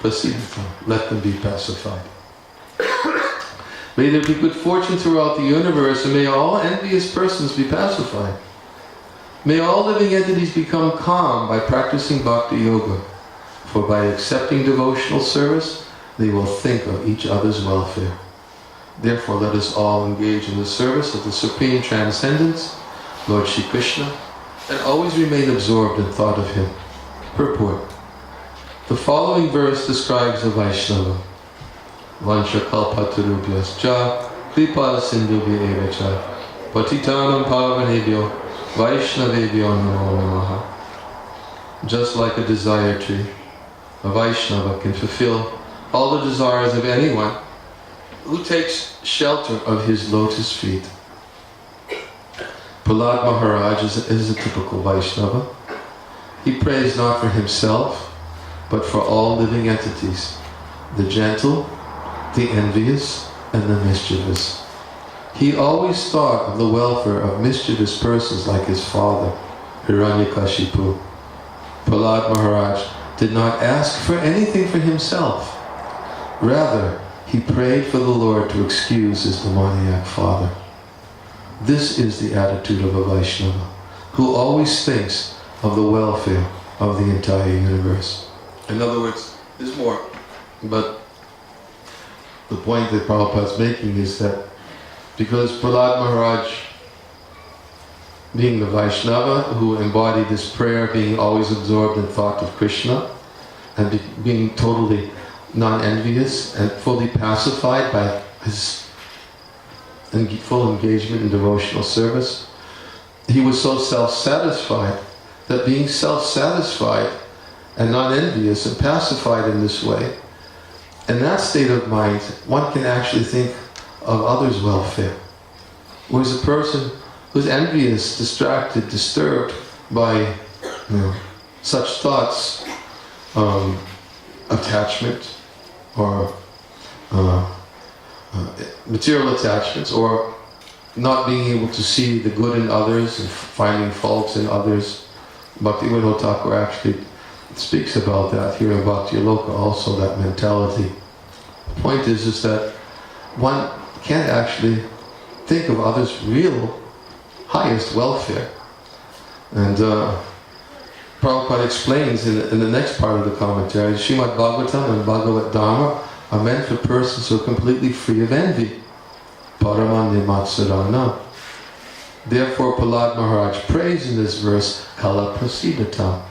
Prasidita, let them be pacified. May there be good fortune throughout the universe, and may all envious persons be pacified. May all living entities become calm by practicing bhakti yoga, for by accepting devotional service, they will think of each other's welfare. Therefore, let us all engage in the service of the Supreme Transcendence, Lord Shri Krishna, and always remain absorbed in thought of Him. Purport. The following verse describes the Vaishnava. Vansha kalpatarubhyascha, kripa sindhubhya evacha, patitanam pavanebhyo, Vaishnavebhyo namo namaha. Just like a desire tree, a Vaishnava can fulfill all the desires of anyone who takes shelter of his lotus feet. Prahlad Maharaj is a typical Vaishnava. He prays not for himself, but for all living entities, the gentle, the envious, and the mischievous. He always thought of the welfare of mischievous persons like his father, Hiranyakashipu. Prahlad Maharaj did not ask for anything for himself. Rather, he prayed for the Lord to excuse his demoniac father. This is the attitude of a Vaishnava, who always thinks of the welfare of the entire universe. In other words, there's more, but the point that Prabhupada is making is that because Prahlad Maharaj, being the Vaishnava who embodied this prayer, being always absorbed in thought of Krishna, and being totally non-envious and fully pacified by his full engagement in devotional service, he was so self-satisfied that being self-satisfied and non-envious and pacified in this way, in that state of mind, one can actually think of others' welfare. Whereas a person who's envious, distracted, disturbed by such thoughts, attachment, or material attachments, or not being able to see the good in others and finding faults in others. Bhaktivinoda Thakur actually speaks about that here in Bhakti Aloka also, that mentality. The point is that one can't actually think of others' real highest welfare. And Prabhupada explains in the next part of the commentary, Srimad Bhagavatam and Bhagavad Dharma are meant for persons who are completely free of envy. Paramanya Matsarana. Therefore Prahlad Maharaj prays in this verse, Kala Prasidata.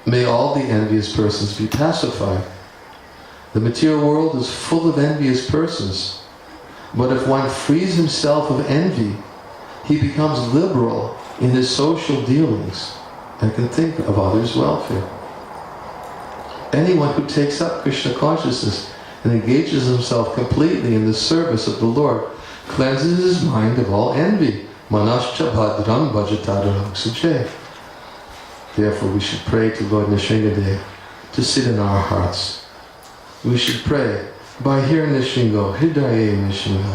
May all the envious persons be pacified. The material world is full of envious persons. But if one frees himself of envy, he becomes liberal in his social dealings and can think of others' welfare. Anyone who takes up Krishna consciousness and engages himself completely in the service of the Lord cleanses his mind of all envy. Manascha bhadram bhajataram suje. Therefore we should pray to Lord Nrsingadev to sit in our hearts. We should pray, by here Nrsingo, Hridaye Nrsingo.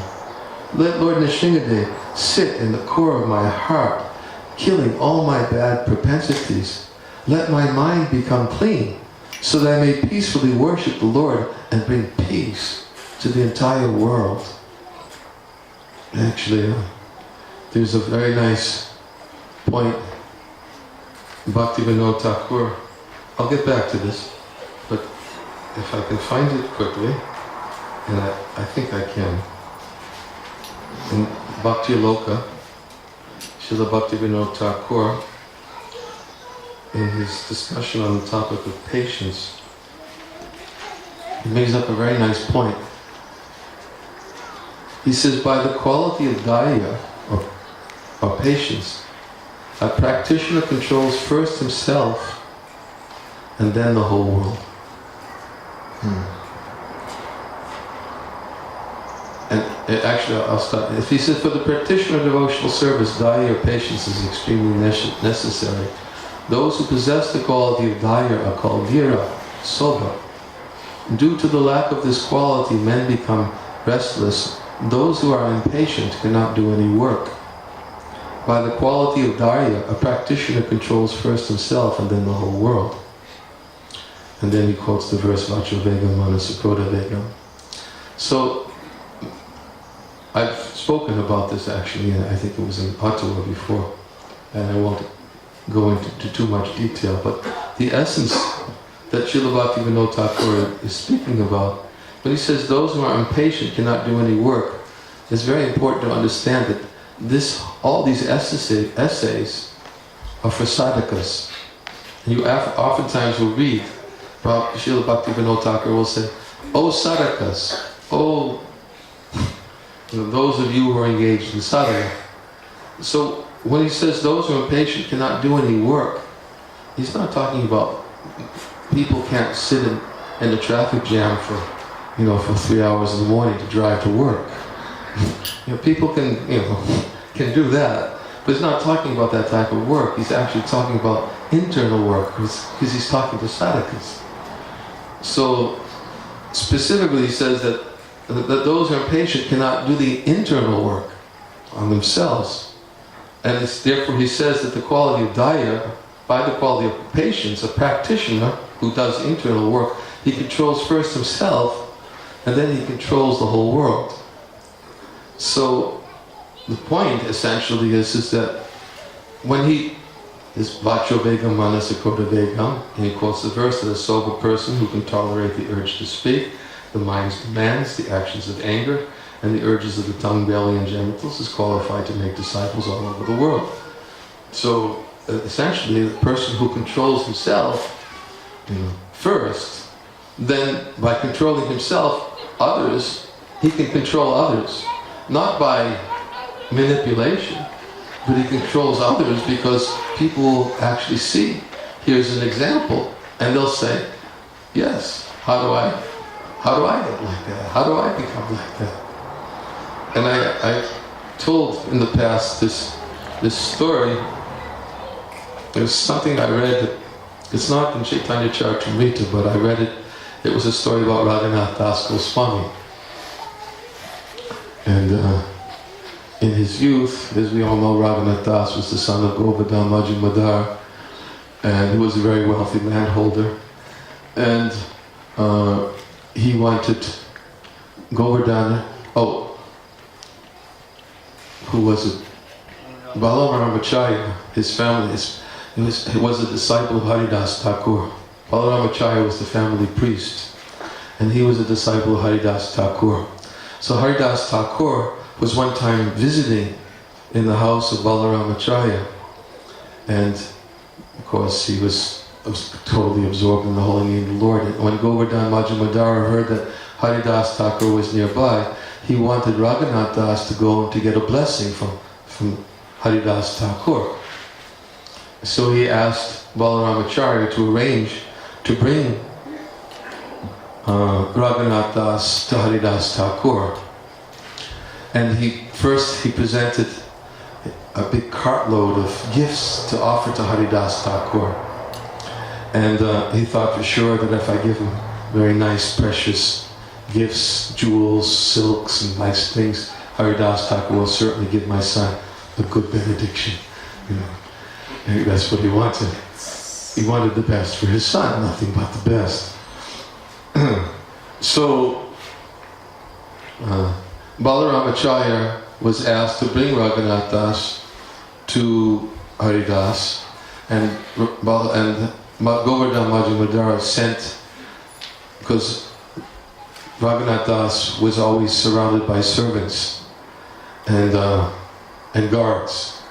Let Lord Nrsingadev sit in the core of my heart, killing all my bad propensities. Let my mind become clean, so that I may peacefully worship the Lord and bring peace to the entire world. Actually, there's a very nice point. Bhaktivinoda Thakur, I'll get back to this, but if I can find it quickly, and I think I can. In Bhakti Aloka, Srila Bhaktivinoda Thakur, in his discussion on the topic of patience, he makes up a very nice point. He says, by the quality of daya, or patience, a practitioner controls first himself and then the whole world. And actually, I'll stop. If he says, for the practitioner of devotional service, daya or patience is extremely necessary. Those who possess the quality of daya are called vira, soba. Due to the lack of this quality, men become restless. Those who are impatient cannot do any work. By the quality of daya, a practitioner controls first himself and then the whole world. And then he quotes the verse, Vacho Vegam Manasakota Vegam. So, I've spoken about this actually, and I think it was in Ottawa before, and I won't go into too much detail, but the essence that Srila Bhaktivinoda Thakur is speaking about, when he says those who are impatient cannot do any work, it's very important to understand that all these essays are for sadhakas. And you oftentimes will read, Srila Bhaktivinoda Thakur will say, "Oh sadhakas, oh those of you who are engaged in sadhana." So when he says those who are impatient cannot do any work, he's not talking about people can't sit in the traffic jam for 3 hours in the morning to drive to work. People can do that, but he's not talking about that type of work. He's actually talking about internal work, because he's talking to sadhakas. So specifically he says that those who are impatient cannot do the internal work on themselves. And therefore he says that the quality of daya, by the quality of patience, a practitioner who does internal work, he controls first himself, and then he controls the whole world. So the point essentially is that when he is Vacho Vegam Manasakota Vegam, and he quotes the verse that a sober person who can tolerate the urge to speak, the mind's demands, the actions of anger, and the urges of the tongue, belly, and genitals is qualified to make disciples all over the world. So essentially, the person who controls himself first, then by controlling himself, others, he can control others. Not by manipulation, but he controls others because people will actually see, here's an example, and they'll say, yes, how do I get like that? How do I become like that? And I told in the past this story. There's something I read, it's not in Chaitanya Charitamrita, but I read it. It was a story about Raghunath Das Goswami. And in his youth, as we all know, Raghunath Das was the son of Govardhan Majumdar, and he was a very wealthy landholder. And he wanted Govardhan, who was it? Balaramacharya, his family, he was a disciple of Haridas Thakur. Balaramacharya was the family priest, and he was a disciple of Haridas Thakur. So Haridas Thakur was one time visiting in the house of Balaramacharya, and of course he was totally absorbed in the holy name of the Lord. And when Govardhan Majumdar heard that Haridas Thakur was nearby, he wanted Raghunath Das to go to get a blessing from Haridas Thakur. So he asked Balaramacharya to arrange to bring Raghunath Das to Haridas Thakur. And he presented a big cartload of gifts to offer to Haridas Thakur. And he thought for sure that if I give him very nice, precious gifts, jewels, silks, and nice things, Haridas Thakur will certainly give my son a good benediction. And that's what he wanted. He wanted the best for his son, nothing but the best. So Balaramacharya was asked to bring Raghunath Das to Haridas, and Govardhan Majumdar sent, because Raghunath Das was always surrounded by servants and guards,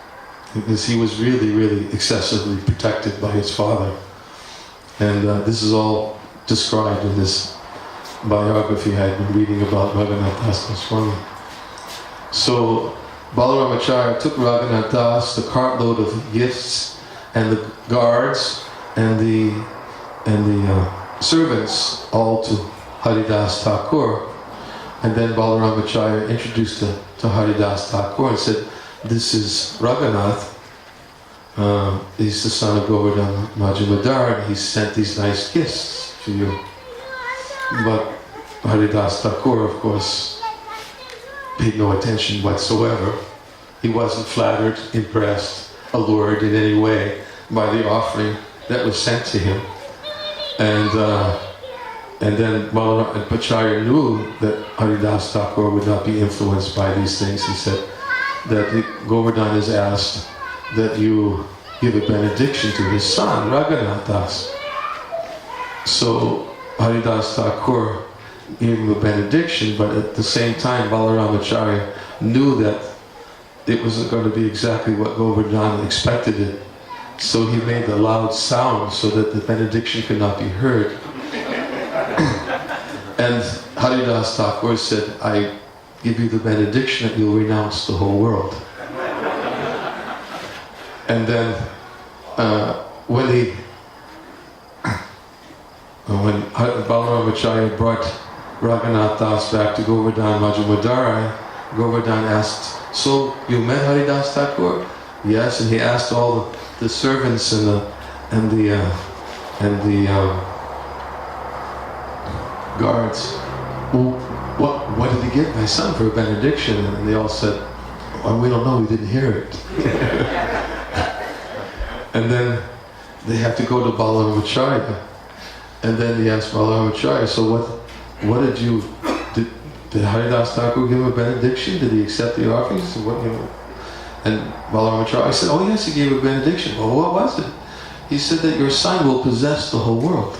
because he was really, really excessively protected by his father. And this is all described in this biography I'd been reading about Raghunath Das Goswami. So Balaramacharya took Raghunath Das, the cartload of gifts, and the guards, and the servants, all to Haridas Thakur. And then Balaramacharya introduced to Haridas Thakur and said, this is Raghunath. He's the son of Govardhan Majumdar, and he sent these nice gifts to you. But Haridas Thakur, of course, paid no attention whatsoever. He wasn't flattered, impressed, allured in any way by the offering that was sent to him. And then Balaramacharya knew that Haridas Thakur would not be influenced by these things. He said that Govardhan has asked that you give a benediction to his son, Raghunath Das. So Haridas Thakur gave him a benediction, but at the same time Balaramacharya knew that it wasn't going to be exactly what Govardhan expected it. So he made a loud sound so that the benediction could not be heard. And Haridas Thakur said, I give you the benediction that you'll renounce the whole world. And then when Balaram Acharya brought Raghunath Das back to Govardhan Majumadarai, Govardhan asked, "So you met Haridas Thakur?" Yes, and he asked all the servants and the guards, "Well, what did he give my son for a benediction?" And they all said, "Oh, we don't know, we didn't hear it." And then they had to go to Balaram Acharya, and then he asked Balaram Acharya, "So what did Haridas Thakur give a benediction? Did he accept the offerings?" He said, "What, you know?" And Balaram Acharya said, "Oh yes, he gave a benediction." "Well, what was it?" He said that your son will possess the whole world.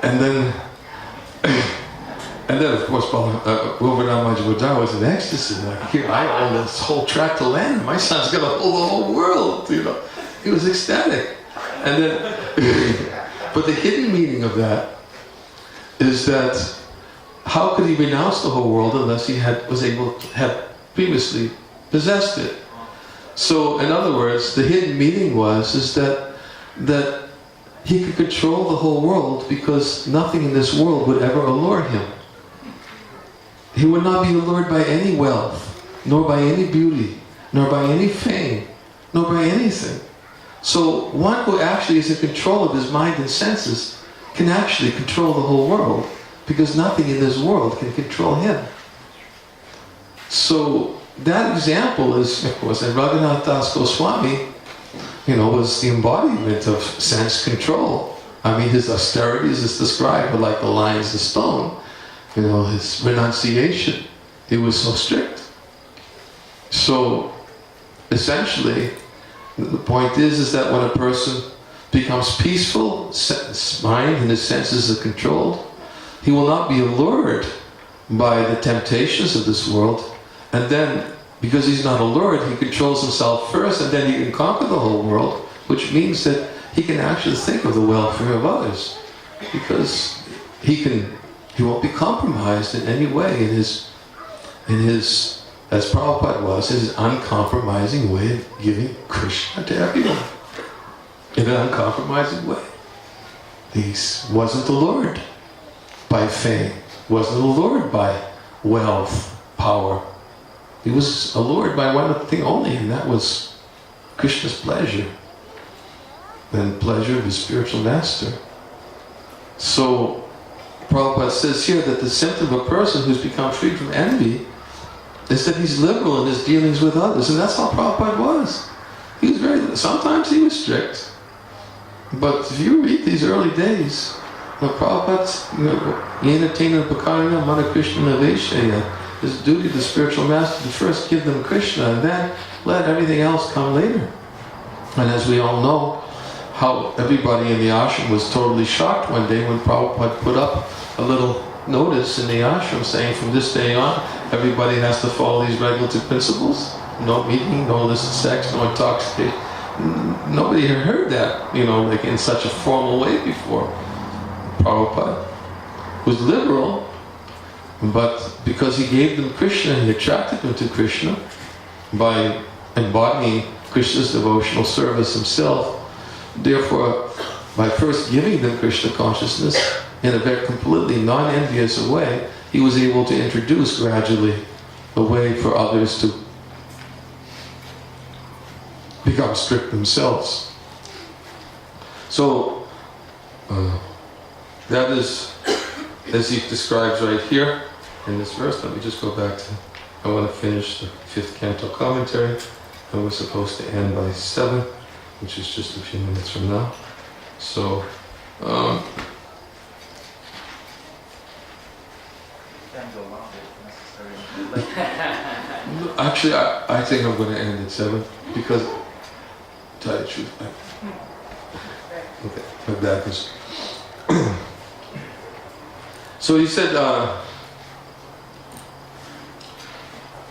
And then of course Govardhan Majumdar was in ecstasy. Like, here, I own this whole tract of land. My son's going to hold the whole world, you know. He was ecstatic. And then, but the hidden meaning of that is that how could he renounce the whole world unless he was able to have previously possessed it? So, in other words, the hidden meaning is that he could control the whole world because nothing in this world would ever allure him. He would not be allured by any wealth, nor by any beauty, nor by any fame, nor by anything. So one who actually is in control of his mind and senses can actually control the whole world, because nothing in this world can control him. So that example was in Raghunath Das Goswami, was the embodiment of sense control. I mean, his austerities is described like the lines of stone. His renunciation, it was so strict. So, essentially, the point is that when a person becomes peaceful, his mind and his senses are controlled, he will not be allured by the temptations of this world, and then, because he's not allured, he controls himself first, and then he can conquer the whole world, which means that he can actually think of the welfare of others, because he won't be compromised in any way in his, as Prabhupada was, his uncompromising way of giving Krishna to everyone. In an uncompromising way. He wasn't allured by fame, wasn't allured by wealth, power. He was allured by one thing only, and that was Krishna's pleasure, and pleasure of his spiritual master. So, Prabhupada says here that the symptom of a person who's become freed from envy is that he's liberal in his dealings with others, and that's how Prabhupada was. He was sometimes he was strict, but if you read these early days, Prabhupada's, Yena Tena Pakarana Mana Krishna Naveshaya, his duty to the spiritual master to first give them Krishna, and then let everything else come later. And as we all know, how everybody in the ashram was totally shocked one day when Prabhupada put up a little notice in the ashram saying from this day on, everybody has to follow these regulative principles. No meeting, no illicit sex, no intoxication. Nobody had heard that, like in such a formal way before. Prabhupada was liberal, but because he gave them Krishna, he attracted them to Krishna by embodying Krishna's devotional service himself. Therefore, by first giving them Krishna consciousness in a very completely non-envious way, he was able to introduce gradually a way for others to become strict themselves. So, that is, as he describes right here in this verse. Let me just go back to, I want to finish the 5th canto commentary, and we're supposed to end by 7, which is just a few minutes from now. So, actually, I think I'm going to end at 7, because, to tell you the truth, okay, my back is... So he said,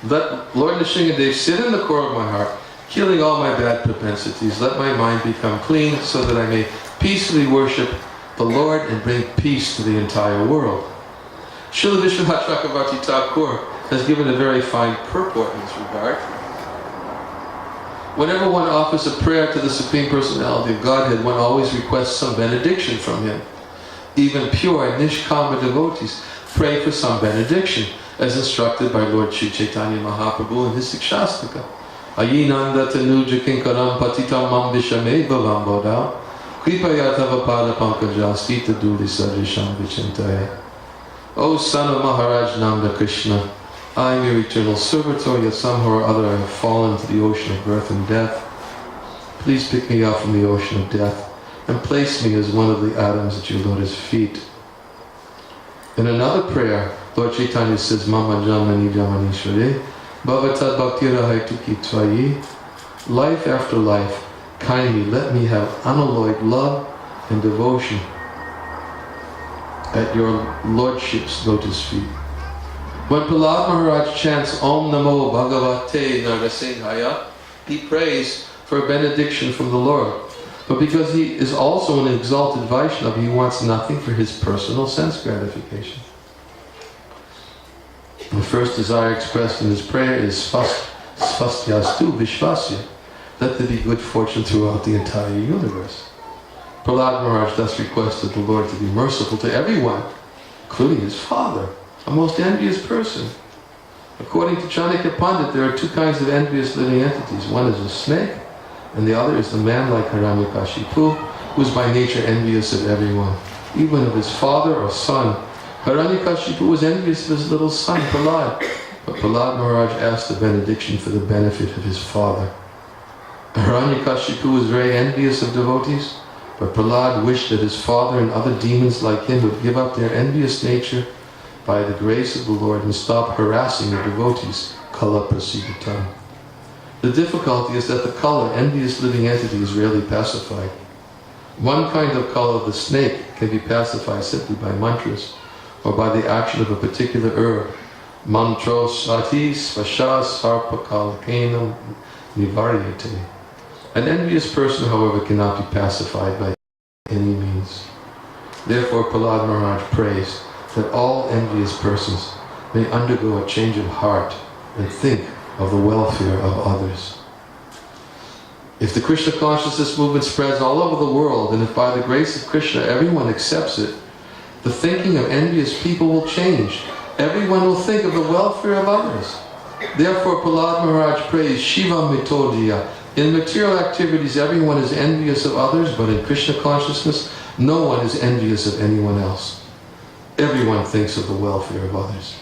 let Lord Nrsingadev sit in the core of my heart, killing all my bad propensities. Let my mind become clean so that I may peacefully worship the Lord and bring peace to the entire world. Srila Vishwanath Chakravarti Thakur has given a very fine purport in this regard. Whenever one offers a prayer to the Supreme Personality of Godhead, one always requests some benediction from Him. Even pure Nishkama devotees pray for some benediction, as instructed by Lord Sri Chaitanya Mahaprabhu in his Sikshastika. Ayinanda tanuja kinkaram patitam mam vishame bhavam bodha kripaya tava pada pankaja stita duli sadrisham vichintaya. O son of Maharaj Nanda Krishna, I am your eternal servitor, yet somehow or other I have fallen into the ocean of birth and death. Please pick me up from the ocean of death and place me as one of the atoms at your lotus feet. In another prayer, Lord Chaitanya says, Mama Jamani Jamani Shri, Bhavatad Bhaktira Haituki Tvayi, life after life, kindly let me have unalloyed love and devotion at your Lordship's lotus feet. When Prahlad Maharaj chants Om Namo Bhagavate Narasimhaya, he prays for a benediction from the Lord. But because he is also an exalted Vaishnava, he wants nothing for his personal sense gratification. The first desire expressed in his prayer is Svastyastu Vishvasya. Let there be good fortune throughout the entire universe. Prahlad Maharaj thus requested the Lord to be merciful to everyone, including his father, a most envious person. According to Chanakya Pandit, there are two kinds of envious living entities. One is a snake, and the other is the man like Hiranyakashipu, who is by nature envious of everyone, even of his father or son. Hiranyakashipu was envious of his little son, Prahlad, but Prahlad Maharaj asked a benediction for the benefit of his father. Hiranyakashipu was very envious of devotees, but Prahlad wished that his father and other demons like him would give up their envious nature by the grace of the Lord and stop harassing the devotees. Kala prasiditam. The difficulty is that the kala, envious living entity, is rarely pacified. One kind of kala, the snake, can be pacified simply by mantras or by the action of a particular herb. Mantros sati svashas sarpakalkenam nivaryate. An envious person, however, cannot be pacified by any means. Therefore, Prahlad Maharaj prays that all envious persons may undergo a change of heart and think of the welfare of others. If the Krishna consciousness movement spreads all over the world, and if by the grace of Krishna everyone accepts it, the thinking of envious people will change. Everyone will think of the welfare of others. Therefore, Prahlad Maharaj prays Shiva Mitodiya. In material activities, everyone is envious of others, but in Krishna consciousness, no one is envious of anyone else. Everyone thinks of the welfare of others.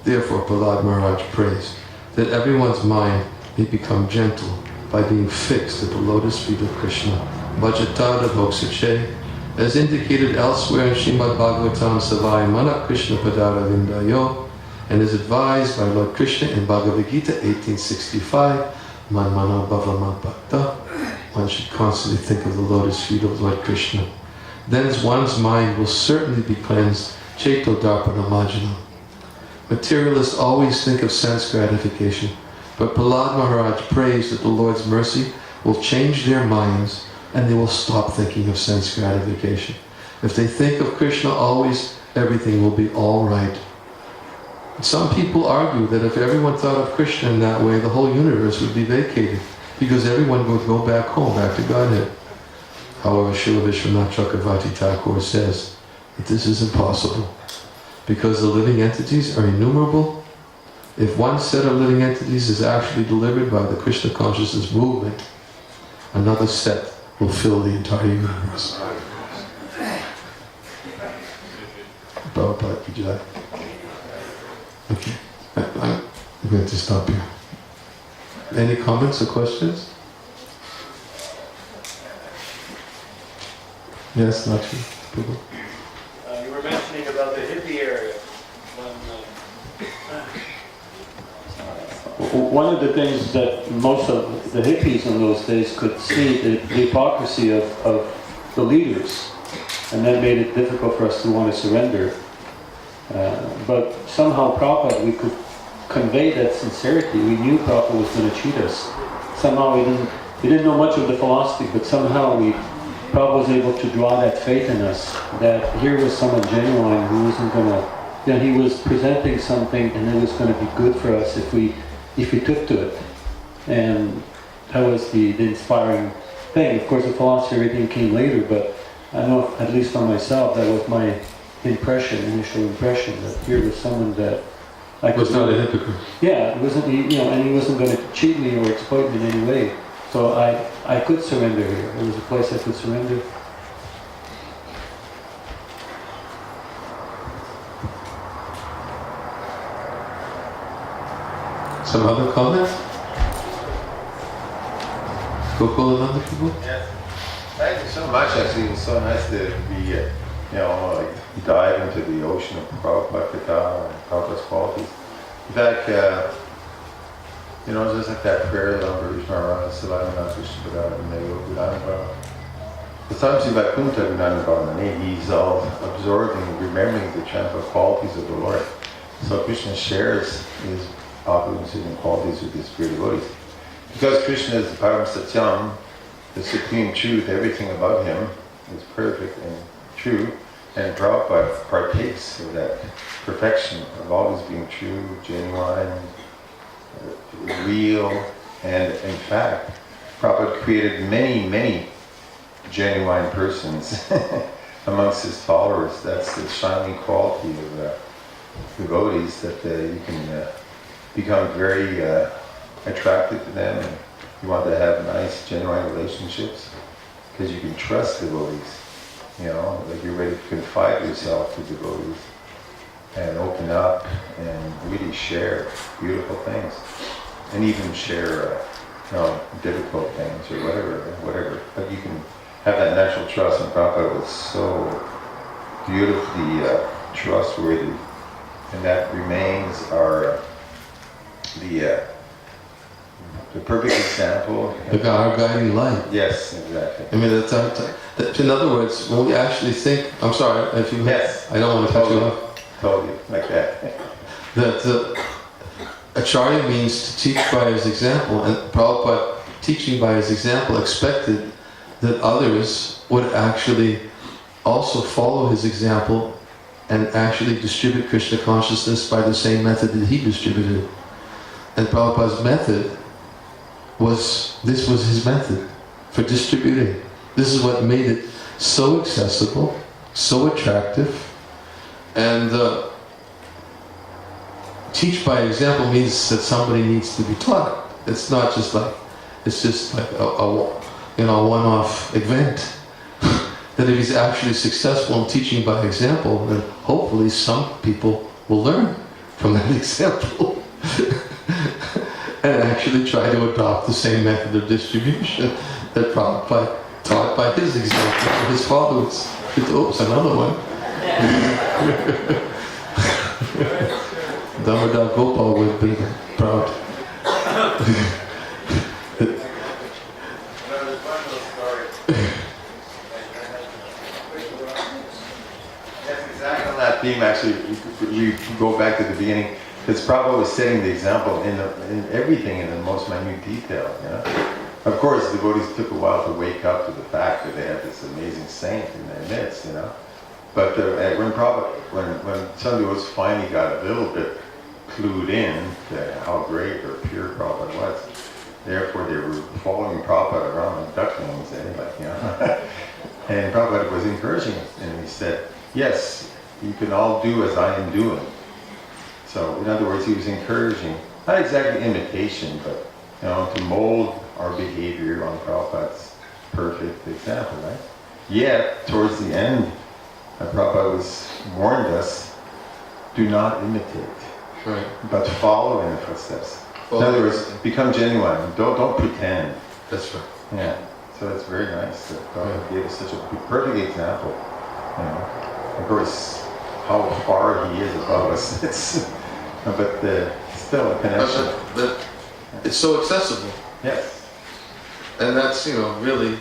Therefore, Prahlad Maharaj prays that everyone's mind may become gentle by being fixed at the lotus feet of Krishna. Bhajatada Bhoksache, as indicated elsewhere in Srimad Bhagavatam Savai Manak Krishna Padara Vindayo, and is advised by Lord Krishna in Bhagavad Gita 1865, Man Mana Bhava Man Bhakta, one should constantly think of the lotus feet of Lord Krishna. Then one's mind will certainly be cleansed. Cheto Darpana Majana. Materialists always think of sense gratification, but Prahlad Maharaj prays that the Lord's mercy will change their minds and they will stop thinking of sense gratification. If they think of Krishna always, everything will be all right. Some people argue that if everyone thought of Krishna in that way, the whole universe would be vacated, because everyone would go back home, back to Godhead. However, Srila Vishwanath Chakravarti Thakur says that this is impossible, because the living entities are innumerable. If one set of living entities is actually delivered by the Krishna consciousness movement, another set will fill the entire universe. Prabhupada ki jai. Okay, I'm going to stop here. Any comments or questions? Yes, not you. You were mentioning about the hippie area. One of the things that most of the hippies in those days could see, the hypocrisy of the leaders, and that made it difficult for us to want to surrender. But somehow Prabhupada, we could convey that sincerity. We knew Prabhupada was going to treat us. Somehow we didn't know much of the philosophy, but somehow Prabhupada was able to draw that faith in us, that here was someone genuine who wasn't going to that he was presenting something and it was going to be good for us if we took to it. And that was the inspiring thing. Of course, the philosophy, everything came later, but I know, at least for myself, that was my initial impression, that here was someone that I could... Was not a hypocrite. Yeah, it wasn't, and he wasn't going to cheat me or exploit me in any way. So I could surrender here. It was a place I could surrender. Some other comments? Gokul and other people? Yes. Thank you so much. Actually, it was so nice to be, like dive into the ocean of Prabhupada and Prabhupada's qualities. In fact, just like that prayer number, Vishmarana, Silamana, Vishnupada, Nayo, Gunanabhava. The Samsi Vakunta Gunanabhava, he's all absorbing, remembering the transcendental qualities of the Lord. So Krishna shares his opulence and qualities with his pure devotees. Because Krishna is Param Satyam, the supreme truth, everything about him is perfect and true, and Prabhupada partakes of that perfection of always being true, genuine, real, and in fact, Prabhupada created many, many genuine persons amongst his followers. That's the shining quality of devotees, that you can become very attracted to them, and you want to have nice, genuine relationships because you can trust devotees. Like you're ready to confide yourself to devotees and open up and really share beautiful things, and even share difficult things or whatever. But you can have that natural trust, and Prabhupada was so beautifully trustworthy, and that remains the perfect example. Our guiding light. Yes, exactly. I mean, in other words, when we actually think, I'm sorry, if you... Yes. I don't want to cut you off. Totally, like that. That Acharya means to teach by his example, and Prabhupada, teaching by his example, expected that others would actually also follow his example and actually distribute Krishna consciousness by the same method that he distributed. And Prabhupada's method was his method for distributing. This is what made it so accessible, so attractive, and teach by example means that somebody needs to be taught. It's not just like, it's just like a one-off event. That if he's actually successful in teaching by example, then hopefully some people will learn from that example. And actually try to adopt the same method of distribution that Prabhupada taught by his example to his followers. Oops, another one. Damodar Gopal would have been proud. That's exactly on that theme. Actually, we go back to the beginning. Because Prabhupada was setting the example in everything in the most minute detail. Of course, the devotees took a while to wake up to the fact that they had this amazing saint in their midst. But when some devotees finally got a little bit clued in to how great or pure Prabhupada was, therefore they were following Prabhupada around like ducklings anyway. And Prabhupada was encouraging us, and he said, "Yes, you can all do as I am doing." So, in other words, he was encouraging, not exactly imitation, but to mold our behavior on Prabhupada's perfect example, right? Yet, towards the end, Prabhupada warned us, do not imitate, Right. but follow in the footsteps. Follow. In other words, become genuine. Don't pretend. That's right. Yeah. So it's very nice that Prabhupada gave us such a perfect example. Of course, how far he is above us. But still a connection. But it's so accessible. Yes. And that's, really,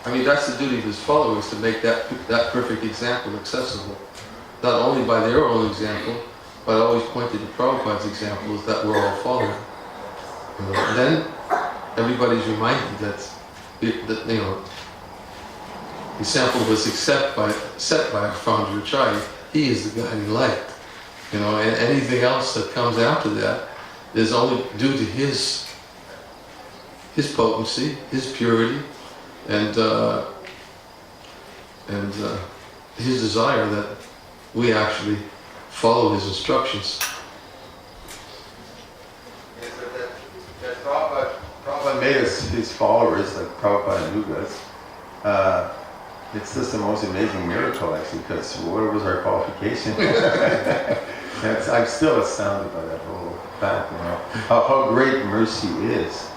that's the duty of his followers, to make that perfect example accessible. Not only by their own example, but always pointed to Prabhupada's examples that we're all following. And then everybody's reminded that the example was set by our founder Acharya. He is the guiding light. You know, and anything else that comes after that is only due to his potency, his purity, and his desire that we actually follow his instructions. Yes, that Prabhupada made us his followers, like Prabhupada and Nugas. It's just the most amazing miracle, actually, because what was our qualification? I'm still astounded by that whole fact, you know, how great mercy is.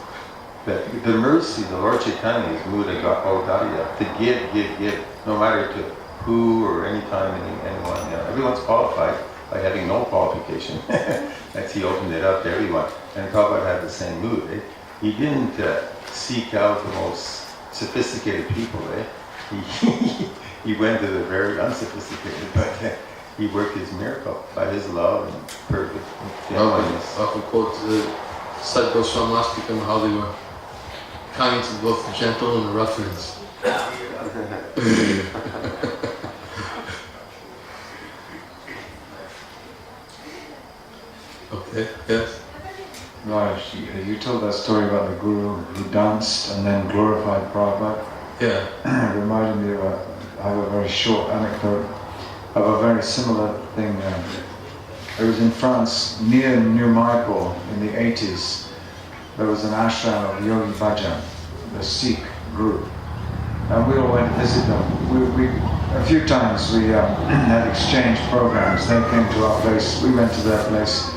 That the mercy, the Lord Chaitanya is Muda Gaudariya, to give, no matter to who or any time, anyone. You know, everyone's qualified by having no qualification. That's he opened it up to everyone. And Prabhupada had the same mood. Eh? He didn't seek out the most sophisticated people. Eh? He went to the very unsophisticated, but he worked his miracle by his love and perfect genuineness. Often quote Sadguru Swamastikam, how they were kind to both the gentle and the ruffians. Okay, yes? Raj, you told that story about the guru who danced and then glorified Prabhupada. Yeah. It reminded me of I have a very short anecdote of a very similar thing. It was in France, near New Mayapur in the 80s. There was an ashram of Yogi Bhajan, the Sikh group. And we all went to visit them. A few times we had exchange programs. They came to our place, we went to their place.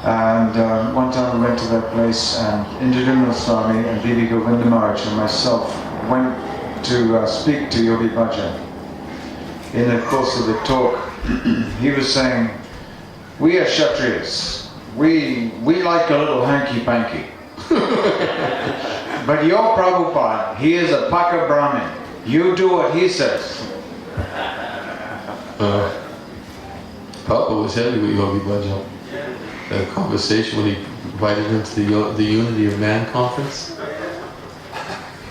And one time we went to their place, and Niranjana Swami and Bibi Govinda Maharaj and myself went to speak to Yogi Bhajan. In the course of the talk, he was saying, "We are Kshatriyas. We like a little hanky-panky. But your Prabhupada, he is a Paka Brahmin. You do what he says." Prabhupada was heavy with Yogi Bhajan. A conversation when he invited him to the Unity of Man conference.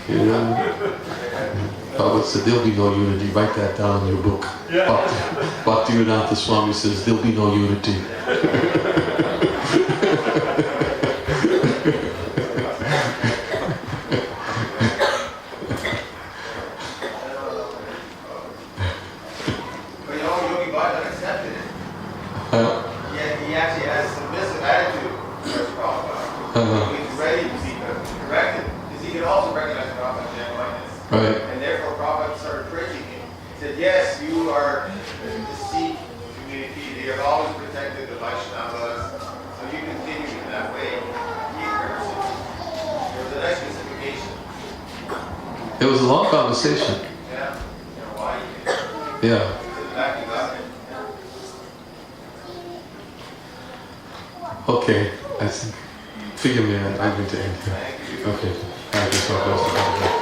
You know, Prabhupada said, "There'll be no unity. Write that down in your book." Bhaktivedanta Swami says, "There'll be no unity." But you know, Yogi Bhajan accepted it. He actually has a submissive attitude towards Prabhupada. He's ready to be corrected, because he can also recognize Prabhupada's genuineness. Right. And therefore Prabhupada started praising him. He said, "Yes, you are the Sikh community. They have always protected the Vaishnavas. So you continue in that way." He encouraged him. There was a nice justification. It was a long conversation. Yeah. You know why? Yeah. So the back he got it. Okay, I think, forgive me, I'm going to end here. Okay, I just want to